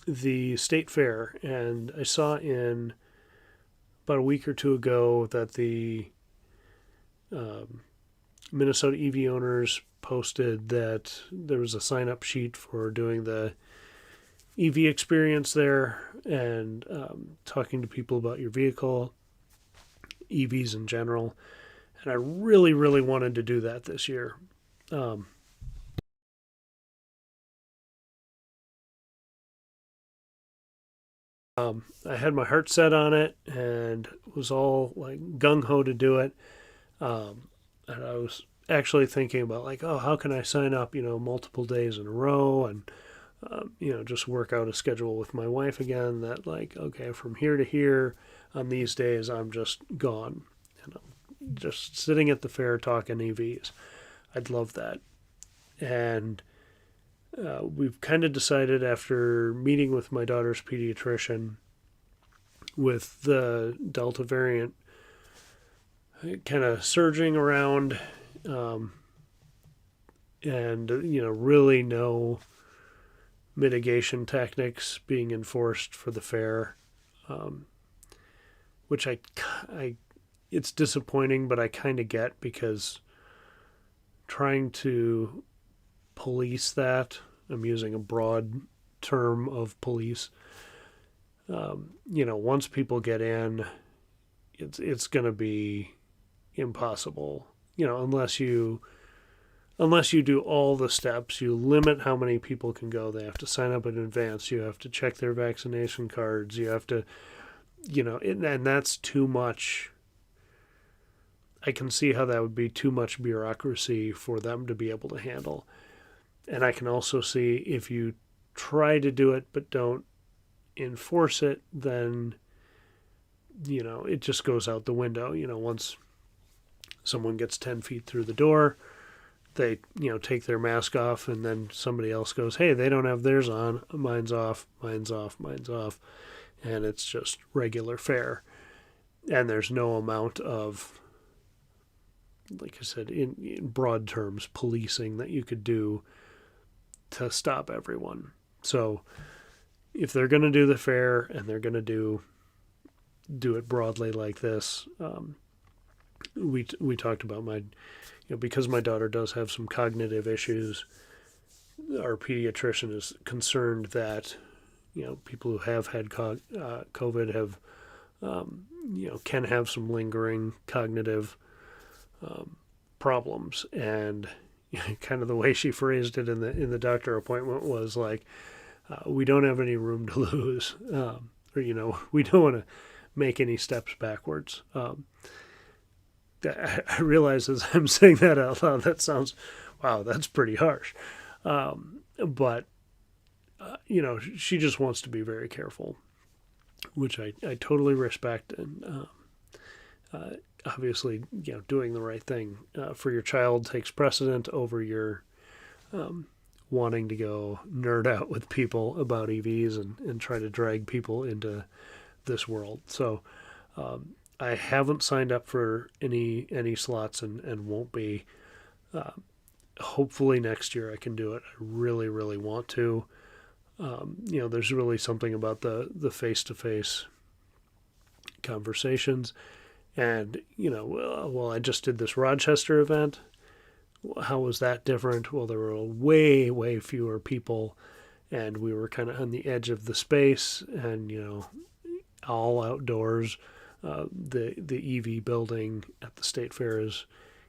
the state fair, and I saw in about a week or two ago that the um, Minnesota EV owners posted that there was a sign up sheet for doing the EV experience there and talking to people about your vehicle, EVs in general. And I really, really wanted to do that this year. Um, I had my heart set on it and was all like gung ho to do it. And I was actually thinking about like, oh, how can I sign up, multiple days in a row and, just work out a schedule with my wife again that like, okay, from here to here on these days, I'm just gone. I'm just sitting at the fair talking EVs. I'd love that. And we've kind of decided after meeting with my daughter's pediatrician with the Delta variant kind of surging around and, really no mitigation techniques being enforced for the fair, which it's disappointing, but I kind of get because trying to police that, I'm using a broad term of police, once people get in, it's going to be impossible, unless you do all the steps. You limit how many people can go. They have to sign up in advance. You have to check their vaccination cards. You have to, and that's too much. I can see how that would be too much bureaucracy for them to be able to handle. And I can also see if you try to do it but don't enforce it, then, it just goes out the window. Once someone gets 10 feet through the door, they, take their mask off, and then somebody else goes, hey, they don't have theirs on, mine's off, mine's off, mine's off. And it's just regular fare. And there's no amount of, like I said, in broad terms, policing that you could do to stop everyone. So if they're going to do the fair and they're going to do it broadly like this, we talked about because my daughter does have some cognitive issues. Our pediatrician is concerned that people who have had COVID have can have some lingering cognitive problems, and kind of the way she phrased it in the doctor appointment was like, we don't have any room to lose, or we don't want to make any steps backwards. I realize as I'm saying that out loud, that sounds, wow, that's pretty harsh. But she just wants to be very careful, which I totally respect, and obviously, doing the right thing for your child takes precedent over your wanting to go nerd out with people about EVs and try to drag people into this world. So I haven't signed up for any slots and won't be. Hopefully next year I can do it. I really, really want to. There's really something about the face-to-face conversations. And, well, I just did this Rochester event. How was that different? Well, there were way, way fewer people, and we were kind of on the edge of the space and, all outdoors. The EV building at the state fair is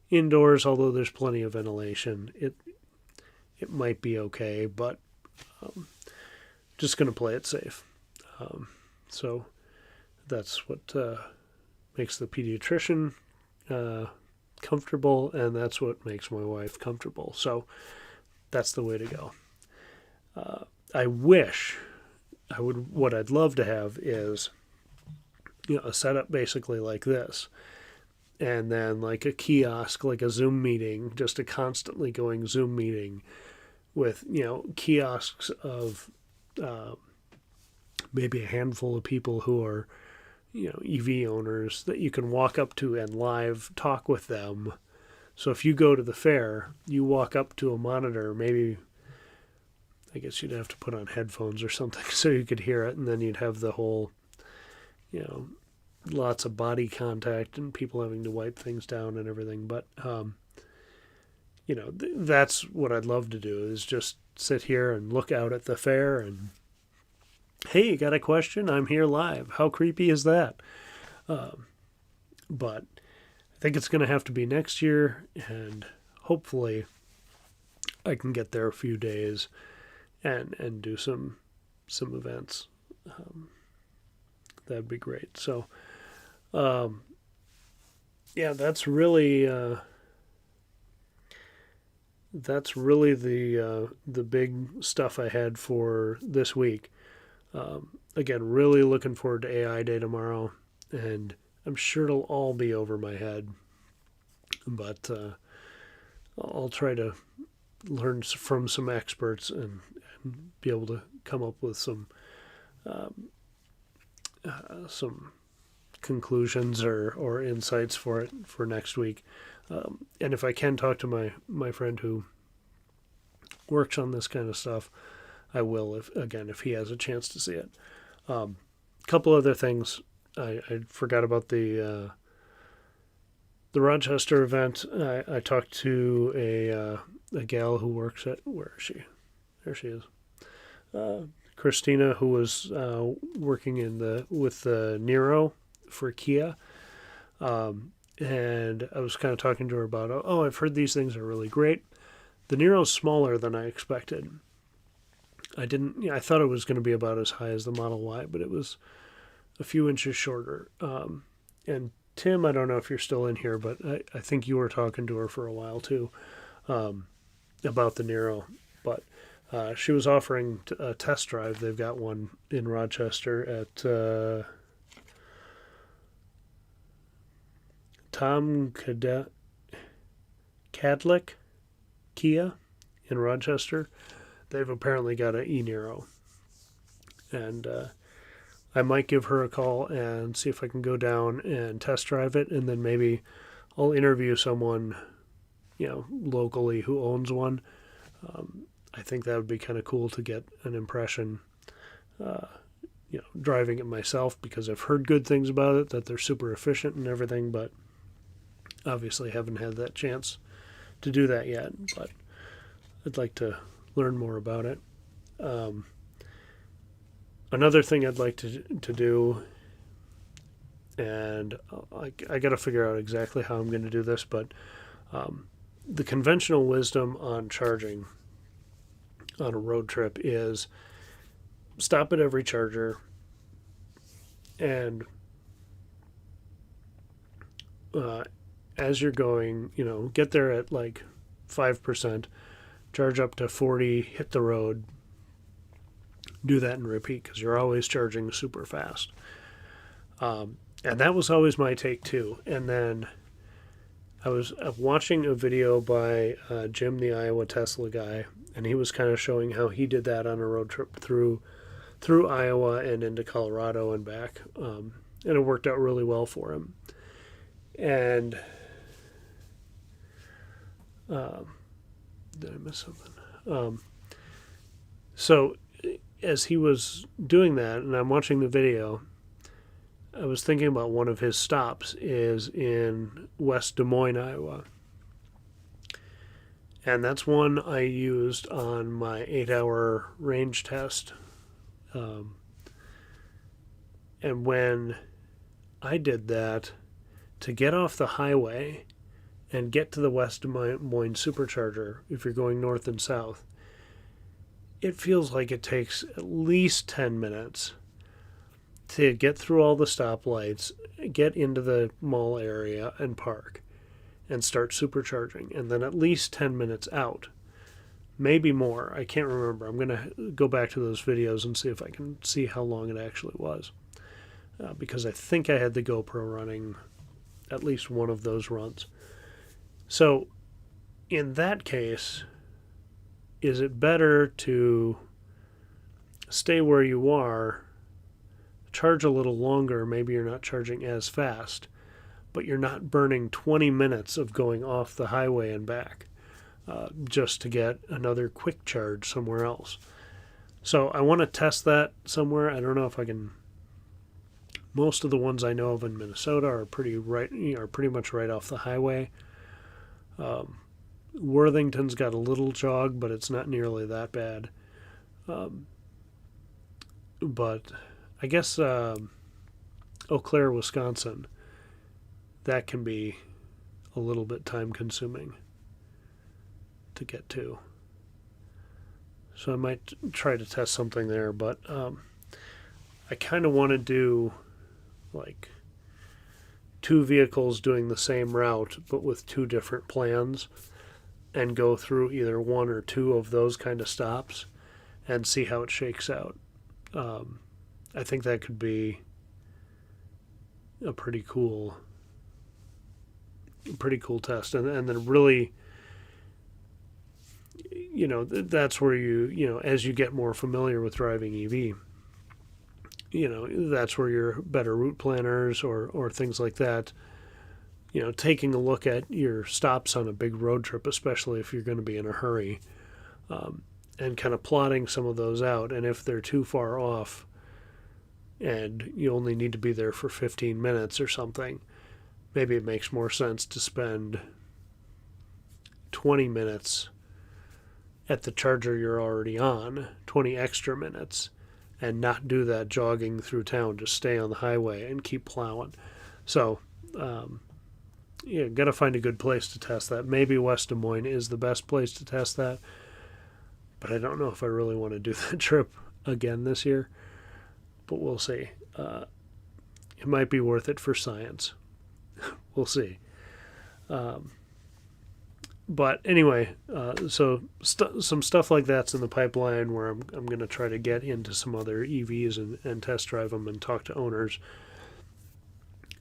indoors, although there's plenty of ventilation. It might be okay, but just going to play it safe. So that's what makes the pediatrician comfortable, and that's what makes my wife comfortable. So that's the way to go. What I'd love to have is a setup basically like this, and then like a kiosk, like a Zoom meeting, just a constantly going Zoom meeting with kiosks of maybe a handful of people who are EV owners that you can walk up to and live talk with them. So if you go to the fair, you walk up to a monitor, maybe I guess you'd have to put on headphones or something so you could hear it, and then you'd have the whole, lots of body contact and people having to wipe things down and everything. But, that's what I'd love to do, is just sit here and look out at the fair and, hey, you got a question? I'm here live. How creepy is that? But I think it's going to have to be next year, and hopefully I can get there a few days and do some events. That'd be great. So, that's really the big stuff I had for this week. Again, really looking forward to AI Day tomorrow, and I'm sure it'll all be over my head, but I'll try to learn from some experts and be able to come up with some conclusions or insights for it for next week. And if I can talk to my friend who works on this kind of stuff, I will, if he has a chance to see it. A couple other things. I forgot about the Rochester event. I talked to a gal who works at, where is she? There she is. Christina, who was working with the e-niro for Kia. And I was kind of talking to her about, I've heard these things are really great. The e-niro's smaller than I expected. I thought it was going to be about as high as the Model Y, but it was a few inches shorter. And Tim, I don't know if you're still in here, but I think you were talking to her for a while too, about the e-niro. But she was offering a test drive. They've got one in Rochester at Tom Kadlik Kia in Rochester. They've apparently got an e-niro. And I might give her a call and see if I can go down and test drive it, and then maybe I'll interview someone, locally who owns one. I think that would be kind of cool to get an impression, driving it myself, because I've heard good things about it, that they're super efficient and everything, but obviously haven't had that chance to do that yet. But I'd like to learn more about it. Another thing I'd like to do, and I got to figure out exactly how I'm going to do this, but the conventional wisdom on charging on a road trip is stop at every charger and as you're going, get there at like 5%, charge up to 40, hit the road, do that and repeat, because you're always charging super fast. And that was always my take too. And then I was watching a video by Jim, the Iowa Tesla guy, and he was kind of showing how he did that on a road trip through Iowa and into Colorado and back. And it worked out really well for him. And did I miss something? So as he was doing that, and I'm watching the video, I was thinking about one of his stops is in West Des Moines, Iowa. And that's one I used on my 8-hour range test. And when I did that, to get off the highway and get to the West Des Moines supercharger, if you're going north and south, it feels like it takes at least 10 minutes to get through all the stoplights, get into the mall area and park and start supercharging, and then at least 10 minutes out. Maybe more. I can't remember. I'm going to go back to those videos and see if I can see how long it actually was. because I think I had the GoPro running at least one of those runs. So in that case, is it better to stay where you are, charge a little longer, maybe you're not charging as fast, but you're not burning 20 minutes of going off the highway and back just to get another quick charge somewhere else? So I want to test that somewhere. I don't know if I can. Most of the ones I know of in Minnesota are pretty much right off the highway. Worthington's got a little jog, but it's not nearly that bad. But I guess Eau Claire, Wisconsin, that can be a little bit time consuming to get to. So I might try to test something there, but I kind of want to do like 2 vehicles doing the same route, but with 2 different plans, and go through either 1 or 2 of those kind of stops and see how it shakes out. I think that could be a pretty cool test, and then really, that's where as you get more familiar with driving EV, that's where your better route planners or things like that, taking a look at your stops on a big road trip, especially if you're going to be in a hurry, and kind of plotting some of those out. And if they're too far off and you only need to be there for 15 minutes or something, maybe it makes more sense to spend 20 minutes at the charger you're already on, 20 extra minutes, and not do that jogging through town. Just stay on the highway and keep plowing. So, got to find a good place to test that. Maybe West Des Moines is the best place to test that, but I don't know if I really want to do that trip again this year. But we'll see. It might be worth it for science. We'll see. But anyway, so some stuff like that's in the pipeline where I'm going to try to get into some other EVs and test drive them and talk to owners.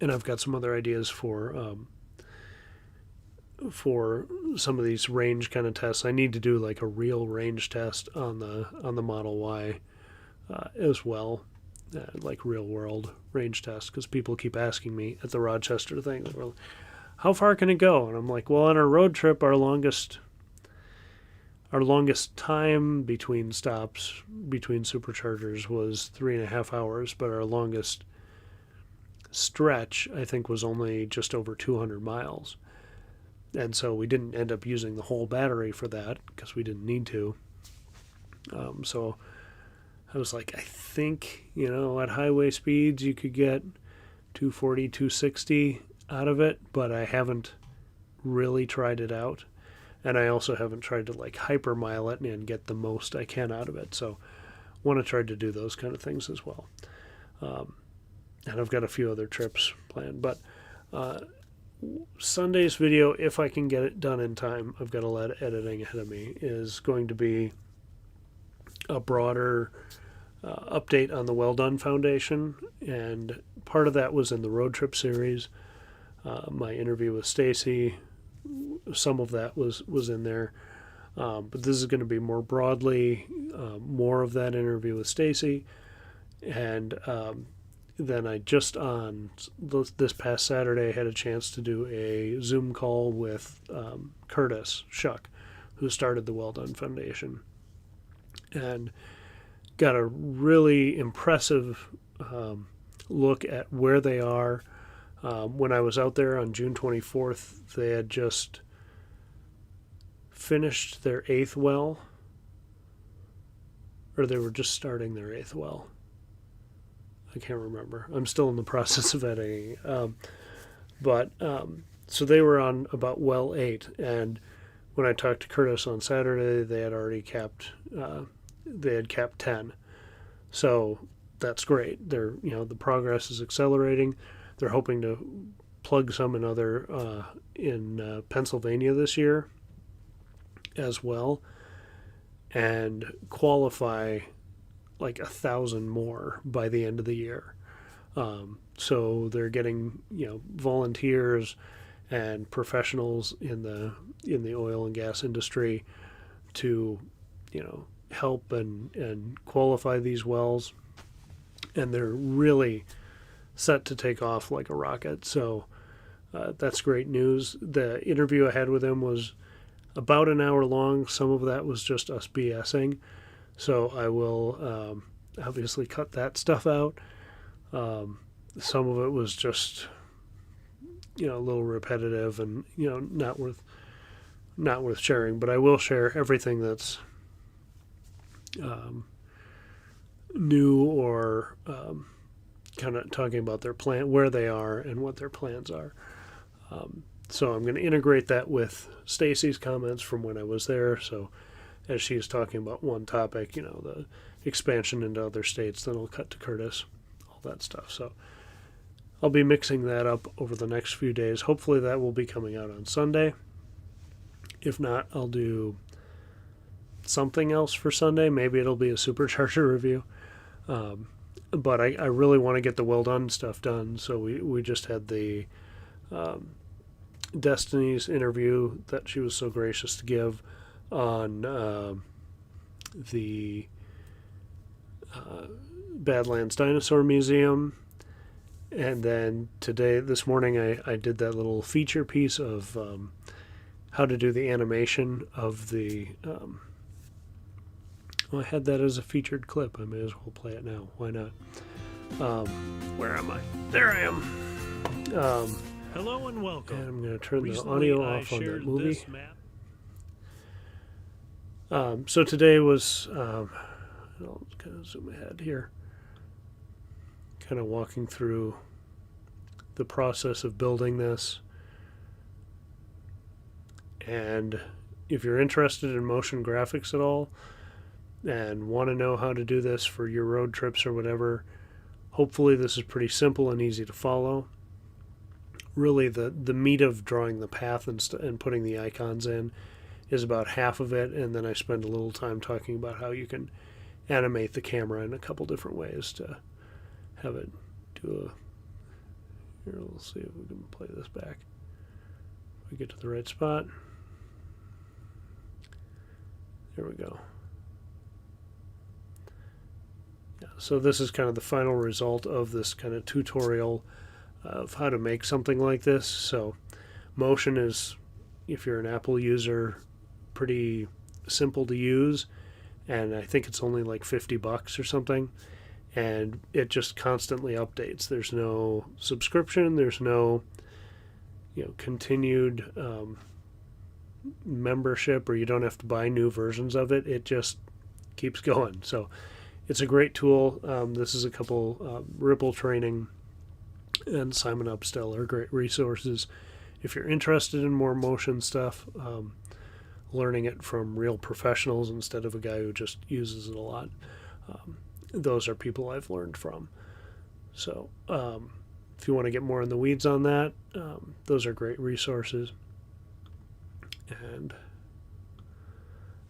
And I've got some other ideas for some of these range kind of tests. I need to do like a real range test on the Model Y as well, like real world range test, because people keep asking me at the Rochester thing, well, how far can it go? And I'm like, well, on our road trip, our longest time between stops, between superchargers, was 3.5 hours, but our longest stretch, I think, was only just over 200 miles. And so we didn't end up using the whole battery for that because we didn't need to. So I was like, I think, at highway speeds you could get 240, 260 out of it, but I haven't really tried it out. And I also haven't tried to like hypermile it and get the most I can out of it. So want to try to do those kind of things as well. And I've got a few other trips planned. But Sunday's video, if I can get it done in time, I've got a lot of editing ahead of me, is going to be a broader update on the Well Done Foundation. And part of that was in the road trip series. My interview with Stacy, some of that was in there. But this is going to be more broadly, more of that interview with Stacy. And then I just on this past Saturday had a chance to do a Zoom call with Curtis Shuck, who started the Well Done Foundation, and got a really impressive look at where they are. When I was out there on June 24th, they had just finished their 8th well, or they were just starting their 8th well. I can't remember. I'm still in the process of editing. So they were on about well 8, and when I talked to Curtis on Saturday, they had already capped 10. So that's great. The progress is accelerating. They're hoping to plug some in Pennsylvania this year as well, and qualify like 1,000 more by the end of the year. So they're getting volunteers and professionals in the oil and gas industry to help and qualify these wells, and they're really set to take off like a rocket. So that's great news. The interview I had with him was about an hour long. Some of that was just us BSing, so I will obviously cut that stuff out. Some of it was just a little repetitive and not worth sharing, but I will share everything that's new or kind of talking about their plan, where they are and what their plans are. So I'm going to integrate that with Stacy's comments from when I was there. So as she's talking about one topic, the expansion into other states, then I'll cut to Curtis, all that stuff. So I'll be mixing that up over the next few days. Hopefully that will be coming out on Sunday. If not, I'll do something else for Sunday. Maybe it'll be a supercharger review. But I really want to get the well done stuff done. So we just had the Destiny's interview that she was so gracious to give on the Badlands Dinosaur Museum. And then this morning, I did that little feature piece of how to do the animation of the... I had that as a featured clip. I may as well play it now. Why not? Where am I? There I am. Hello and welcome. And I'm going to turn the audio off on that movie. So today was... I'll kind of zoom ahead here. Kind of walking through the process of building this. And if you're interested in motion graphics at all and want to know how to do this for your road trips or whatever, hopefully this is pretty simple and easy to follow. Really, the meat of drawing the path and putting the icons in is about half of it, and then I spend a little time talking about how you can animate the camera in a couple different ways to have it do a... Here, we'll see if we can play this back. If we get to the right spot. There we go. Yeah, so this is kind of the final result of this kind of tutorial of how to make something like this. So Motion is, if you're an Apple user, pretty simple to use, and I think it's only like $50 or something, and it just constantly updates. There's no subscription, there's no continued membership, or you don't have to buy new versions of it. It just keeps going. So it's a great tool. This is a couple Ripple Training and Simon Upstell are great resources if you're interested in more motion stuff, learning it from real professionals instead of a guy who just uses it a lot. Those are people I've learned from. So if you want to get more in the weeds on that, those are great resources. And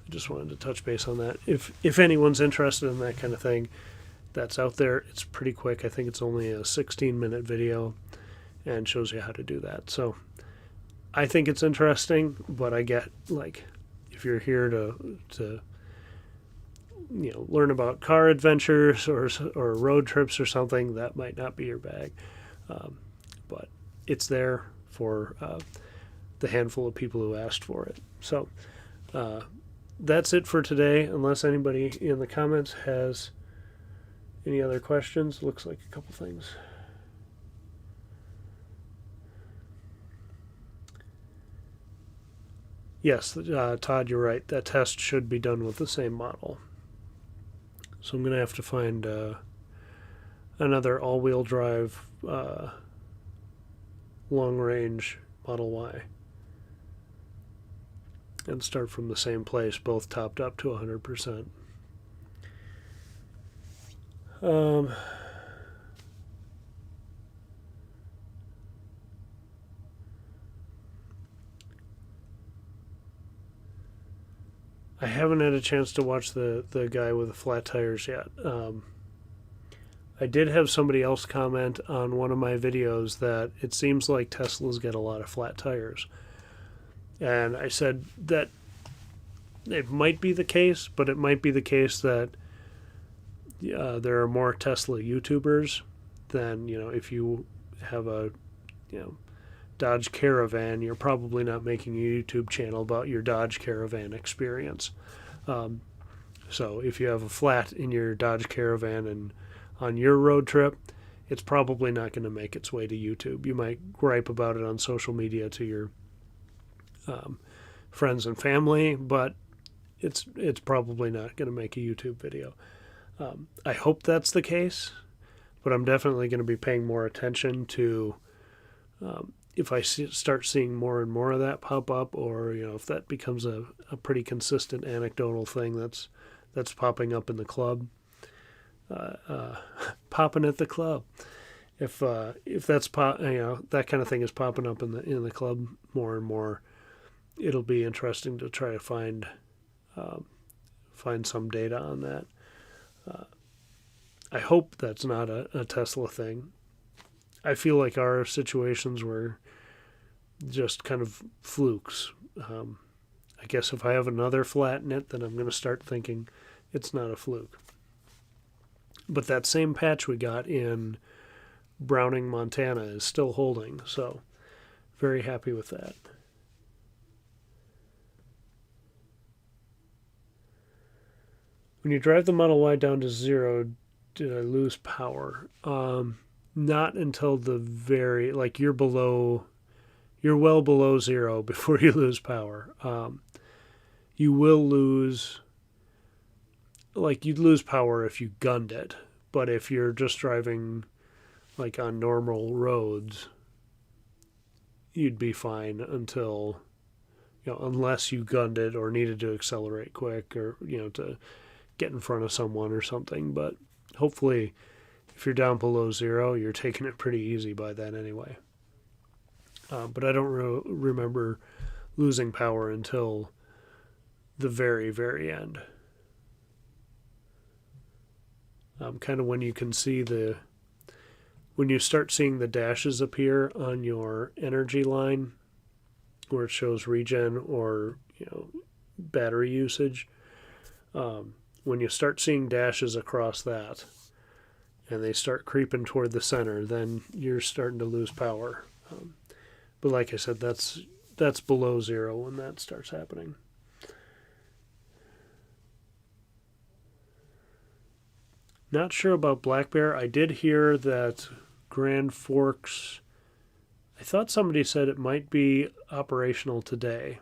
I just wanted to touch base on that. If anyone's interested in that kind of thing, that's out there. It's pretty quick. I think it's only a 16-minute video and shows you how to do that. So I think it's interesting, but I get, like, if you're here to learn about car adventures or road trips or something, that might not be your bag. But it's there for the handful of people who asked for it. So that's it for today, unless anybody in the comments has any other questions. Looks like a couple things. Yes, Todd, you're right. That test should be done with the same model. So I'm going to have to find another all-wheel drive long-range Model Y and start from the same place, both topped up to 100%. I haven't had a chance to watch the guy with the flat tires yet. I did have somebody else comment on one of my videos that it seems like Teslas get a lot of flat tires. And I said that it might be the case, but it might be the case that there are more Tesla YouTubers than, if you have a, Dodge Caravan, you're probably not making a YouTube channel about your Dodge Caravan experience. So if you have a flat in your Dodge Caravan and on your road trip, it's probably not going to make its way to YouTube. You might gripe about it on social media to your friends and family, but it's probably not going to make a YouTube video. I hope that's the case, but I'm definitely going to be paying more attention to if I start seeing more and more of that pop up, or if that becomes a pretty consistent anecdotal thing that's popping up in the club, popping at the club. If that's that kind of thing is popping up in the club more and more, it'll be interesting to try to find some data on that. I hope that's not a Tesla thing. I feel like our situations were just kind of flukes. I guess if I have another flat in it, then I'm going to start thinking it's not a fluke. But that same patch we got in Browning, Montana is still holding, so very happy with that. When you drive the Model Y down to 0, did I lose power? Not until the very, you're well below 0 before you lose power. You will lose, you'd lose power if you gunned it, but if you're just driving on normal roads, you'd be fine until, unless you gunned it or needed to accelerate quick or, to get in front of someone or something. But hopefully if you're down below 0, you're taking it pretty easy by then anyway. But I don't remember losing power until the very, very end. Kind of when you can see when you start seeing the dashes appear on your energy line where it shows regen or, battery usage, when you start seeing dashes across that and they start creeping toward the center, then you're starting to lose power. But like I said, that's below 0 when that starts happening. Not sure about Black Bear. I did hear that Grand Forks, I thought somebody said it might be operational today,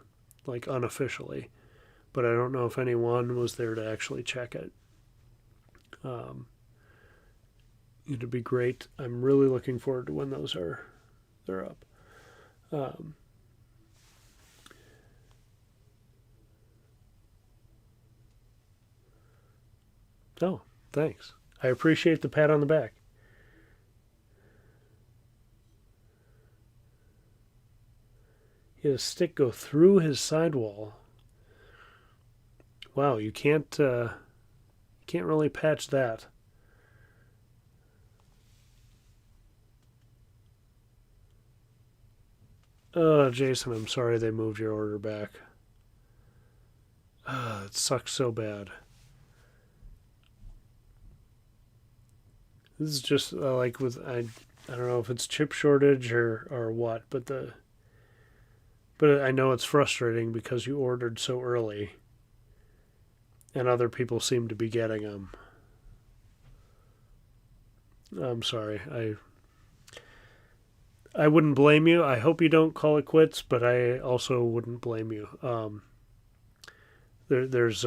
unofficially, but I don't know if anyone was there to actually check it. It'd be great. I'm really looking forward to when they're up. Oh, thanks. I appreciate the pat on the back. He had a stick go through his sidewall. Wow, you can't really patch that. Oh, Jason, I'm sorry they moved your order back. It sucks so bad. This is just with I don't know if it's chip shortage or what, but I know it's frustrating because you ordered so early, and other people seem to be getting them. I'm sorry. I wouldn't blame you. I hope you don't call it quits, but I also wouldn't blame you. There's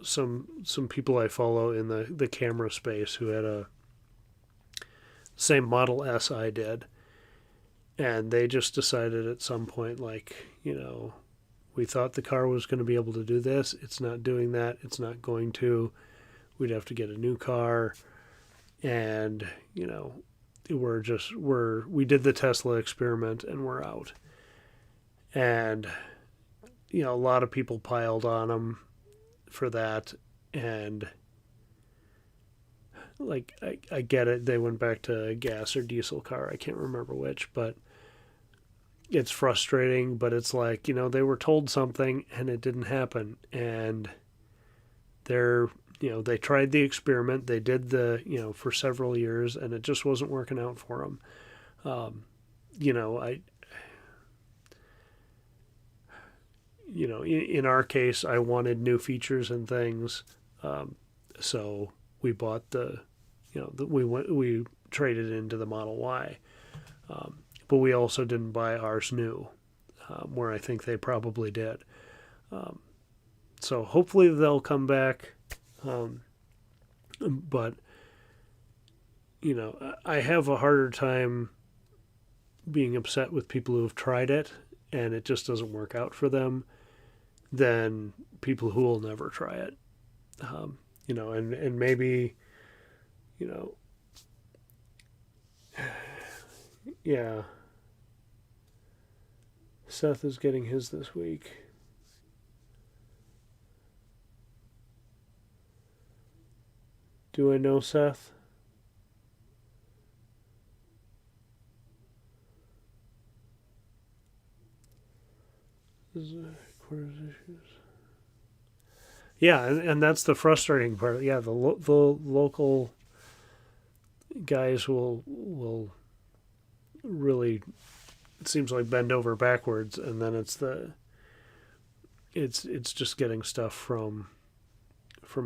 some people I follow in the camera space who had a same Model S I did, and they just decided at some point, we thought the car was going to be able to do this. It's not doing that. It's not going to. We'd have to get a new car, and we did the Tesla experiment and we're out. And a lot of people piled on them for that, and like I get it. They went back to a gas or diesel car. I can't remember which, but it's frustrating. But it's like, they were told something and it didn't happen, and they're they tried the experiment. They did for several years, and it just wasn't working out for them. I in our case, I wanted new features and things, so we bought we traded into the Model Y, but we also didn't buy ours new, where I think they probably did. So hopefully they'll come back, but I have a harder time being upset with people who have tried it and it just doesn't work out for them than people who will never try it. And maybe, yeah. Seth is getting his this week. Do I know Seth? Yeah, and that's the frustrating part. Yeah, the local guys will really, it seems like, bend over backwards, and then it's just getting stuff from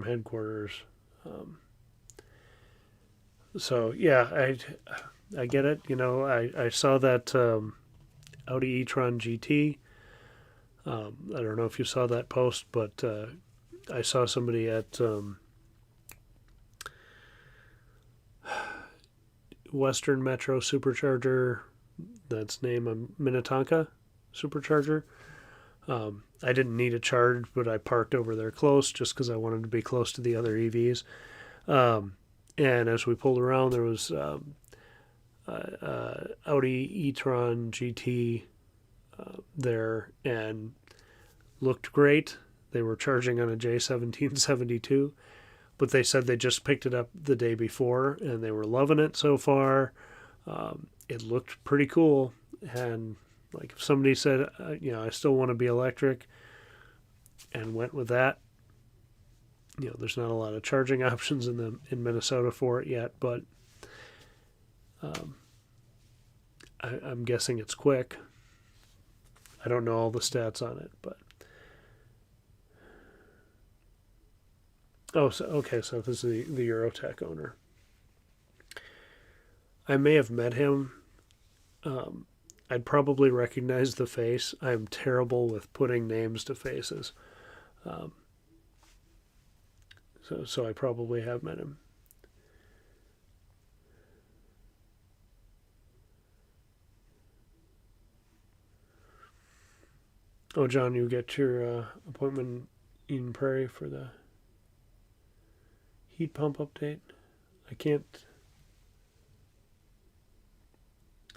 headquarters. So yeah, I get it. I saw that Audi e-tron GT. I don't know if you saw that post, but I saw somebody at Western Metro Supercharger, that's name Minnetonka Supercharger. I didn't need a charge, but I parked over there close just because I wanted to be close to the other EVs. And as we pulled around, there was Audi e-tron GT there, and looked great. They were charging on a J1772, but they said they just picked it up the day before and they were loving it so far. It looked pretty cool, and like if somebody said, I still want to be electric, and went with that. There's not a lot of charging options in Minnesota for it yet, but I'm guessing it's quick. I don't know all the stats on it, but so this is the Eurotech owner. I may have met him. I'd probably recognize the face. I'm terrible with putting names to faces. So I probably have met him. Oh, John, you get your appointment in Eden Prairie for the heat pump update? I can't.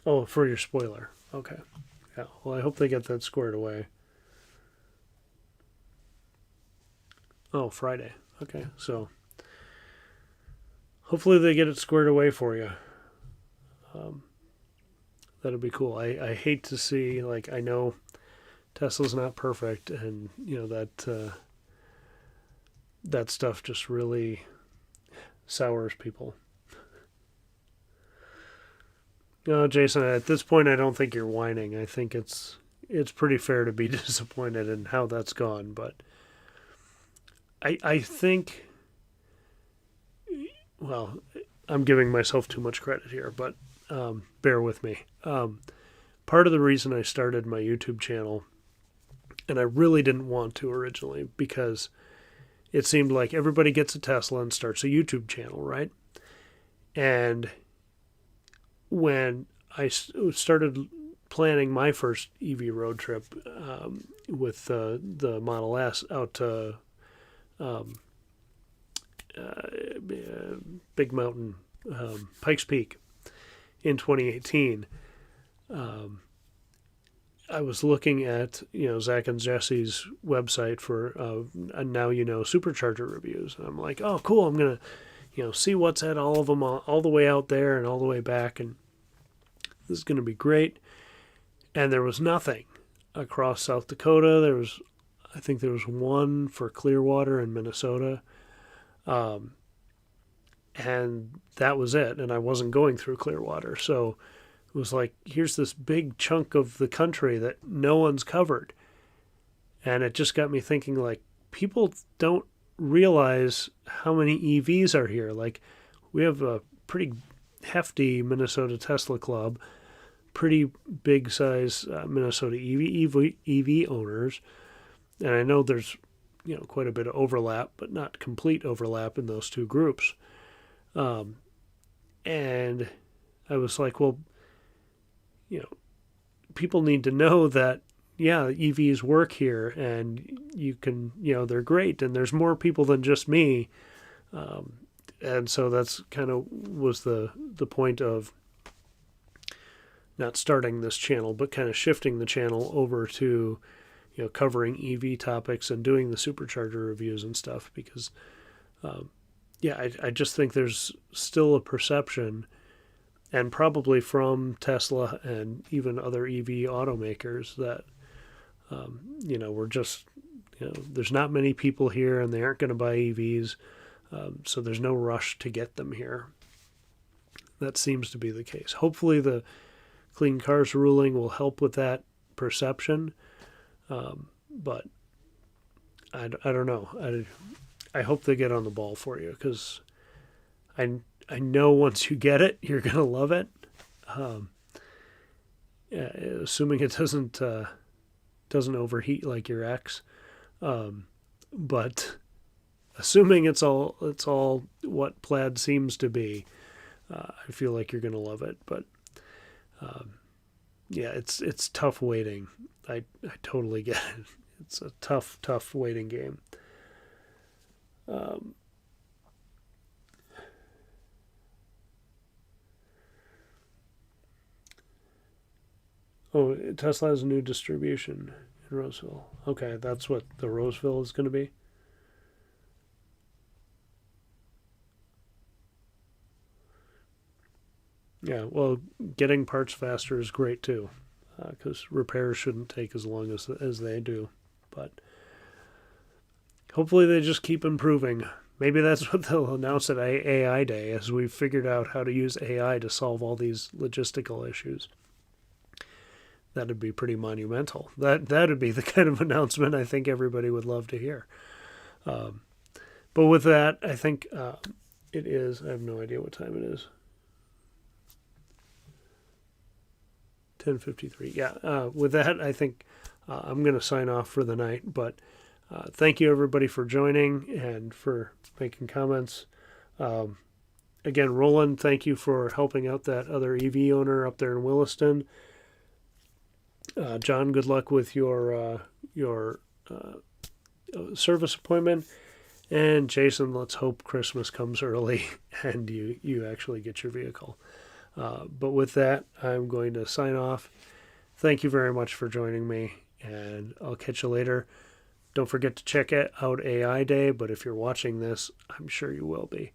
Oh, for your spoiler. Okay. Yeah, well, I hope they get that squared away. Oh, Friday. Okay, so hopefully they get it squared away for you. That'll be cool. I hate to see, I know Tesla's not perfect, and that stuff just really sours people. No, Jason, at this point I don't think you're whining. I think it's pretty fair to be disappointed in how that's gone, but I think, well, I'm giving myself too much credit here, but bear with me. Part of the reason I started my YouTube channel, and I really didn't want to originally, because it seemed like everybody gets a Tesla and starts a YouTube channel, right? And when I started planning my first EV road trip with the Model S out to Big Mountain, Pikes Peak in 2018, I was looking at Zach and Jesse's website for Now You Know supercharger reviews, and I'm like, oh cool, I'm gonna see what's at all of them, all the way out there and all the way back, and this is going to be great. And there was nothing across South Dakota. I think there was one for Clearwater in Minnesota. And that was it. And I wasn't going through Clearwater. So it was like, here's this big chunk of the country that no one's covered. And it just got me thinking, like, people don't realize how many EVs are here. Like, we have a pretty hefty Minnesota Tesla club, pretty big size Minnesota EV owners. And I know there's, quite a bit of overlap, but not complete overlap in those two groups. And I was like, well, people need to know that, yeah, EVs work here, and you can, they're great, and there's more people than just me. And so that's kind of was the point of not starting this channel, but kind of shifting the channel over to, covering EV topics and doing the supercharger reviews and stuff, because, I just think there's still a perception, and probably from Tesla and even other EV automakers, that, we're just, there's not many people here and they aren't going to buy EVs. So there's no rush to get them here. That seems to be the case. Hopefully the Clean Cars ruling will help with that perception. But I don't know. I hope they get on the ball for you, because I know once you get it, you're going to love it. Assuming it doesn't overheat like your ex. But assuming it's all what Plaid seems to be, I feel like you're going to love it. But it's tough waiting. I totally get it. It's a tough waiting game. Tesla has a new distribution in Roseville. Okay, that's what the Roseville is going to be. Yeah, well, getting parts faster is great too, because repairs shouldn't take as long as they do. But hopefully they just keep improving. Maybe that's what they'll announce at AI Day, as we've figured out how to use AI to solve all these logistical issues. That'd be pretty monumental. That'd be the kind of announcement I think everybody would love to hear. But with that, I think it is. I have no idea what time it is. 10:53. Yeah. With that, I think I'm going to sign off for the night. But thank you, everybody, for joining and for making comments. Again, Roland, thank you for helping out that other EV owner up there in Williston. John, good luck with your service appointment. And Jason, let's hope Christmas comes early and you actually get your vehicle. But with that, I'm going to sign off. Thank you very much for joining me, and I'll catch you later. Don't forget to check out AI Day, but if you're watching this, I'm sure you will be.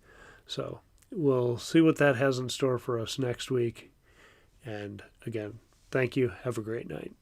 So we'll see what that has in store for us next week. And again, thank you. Have a great night.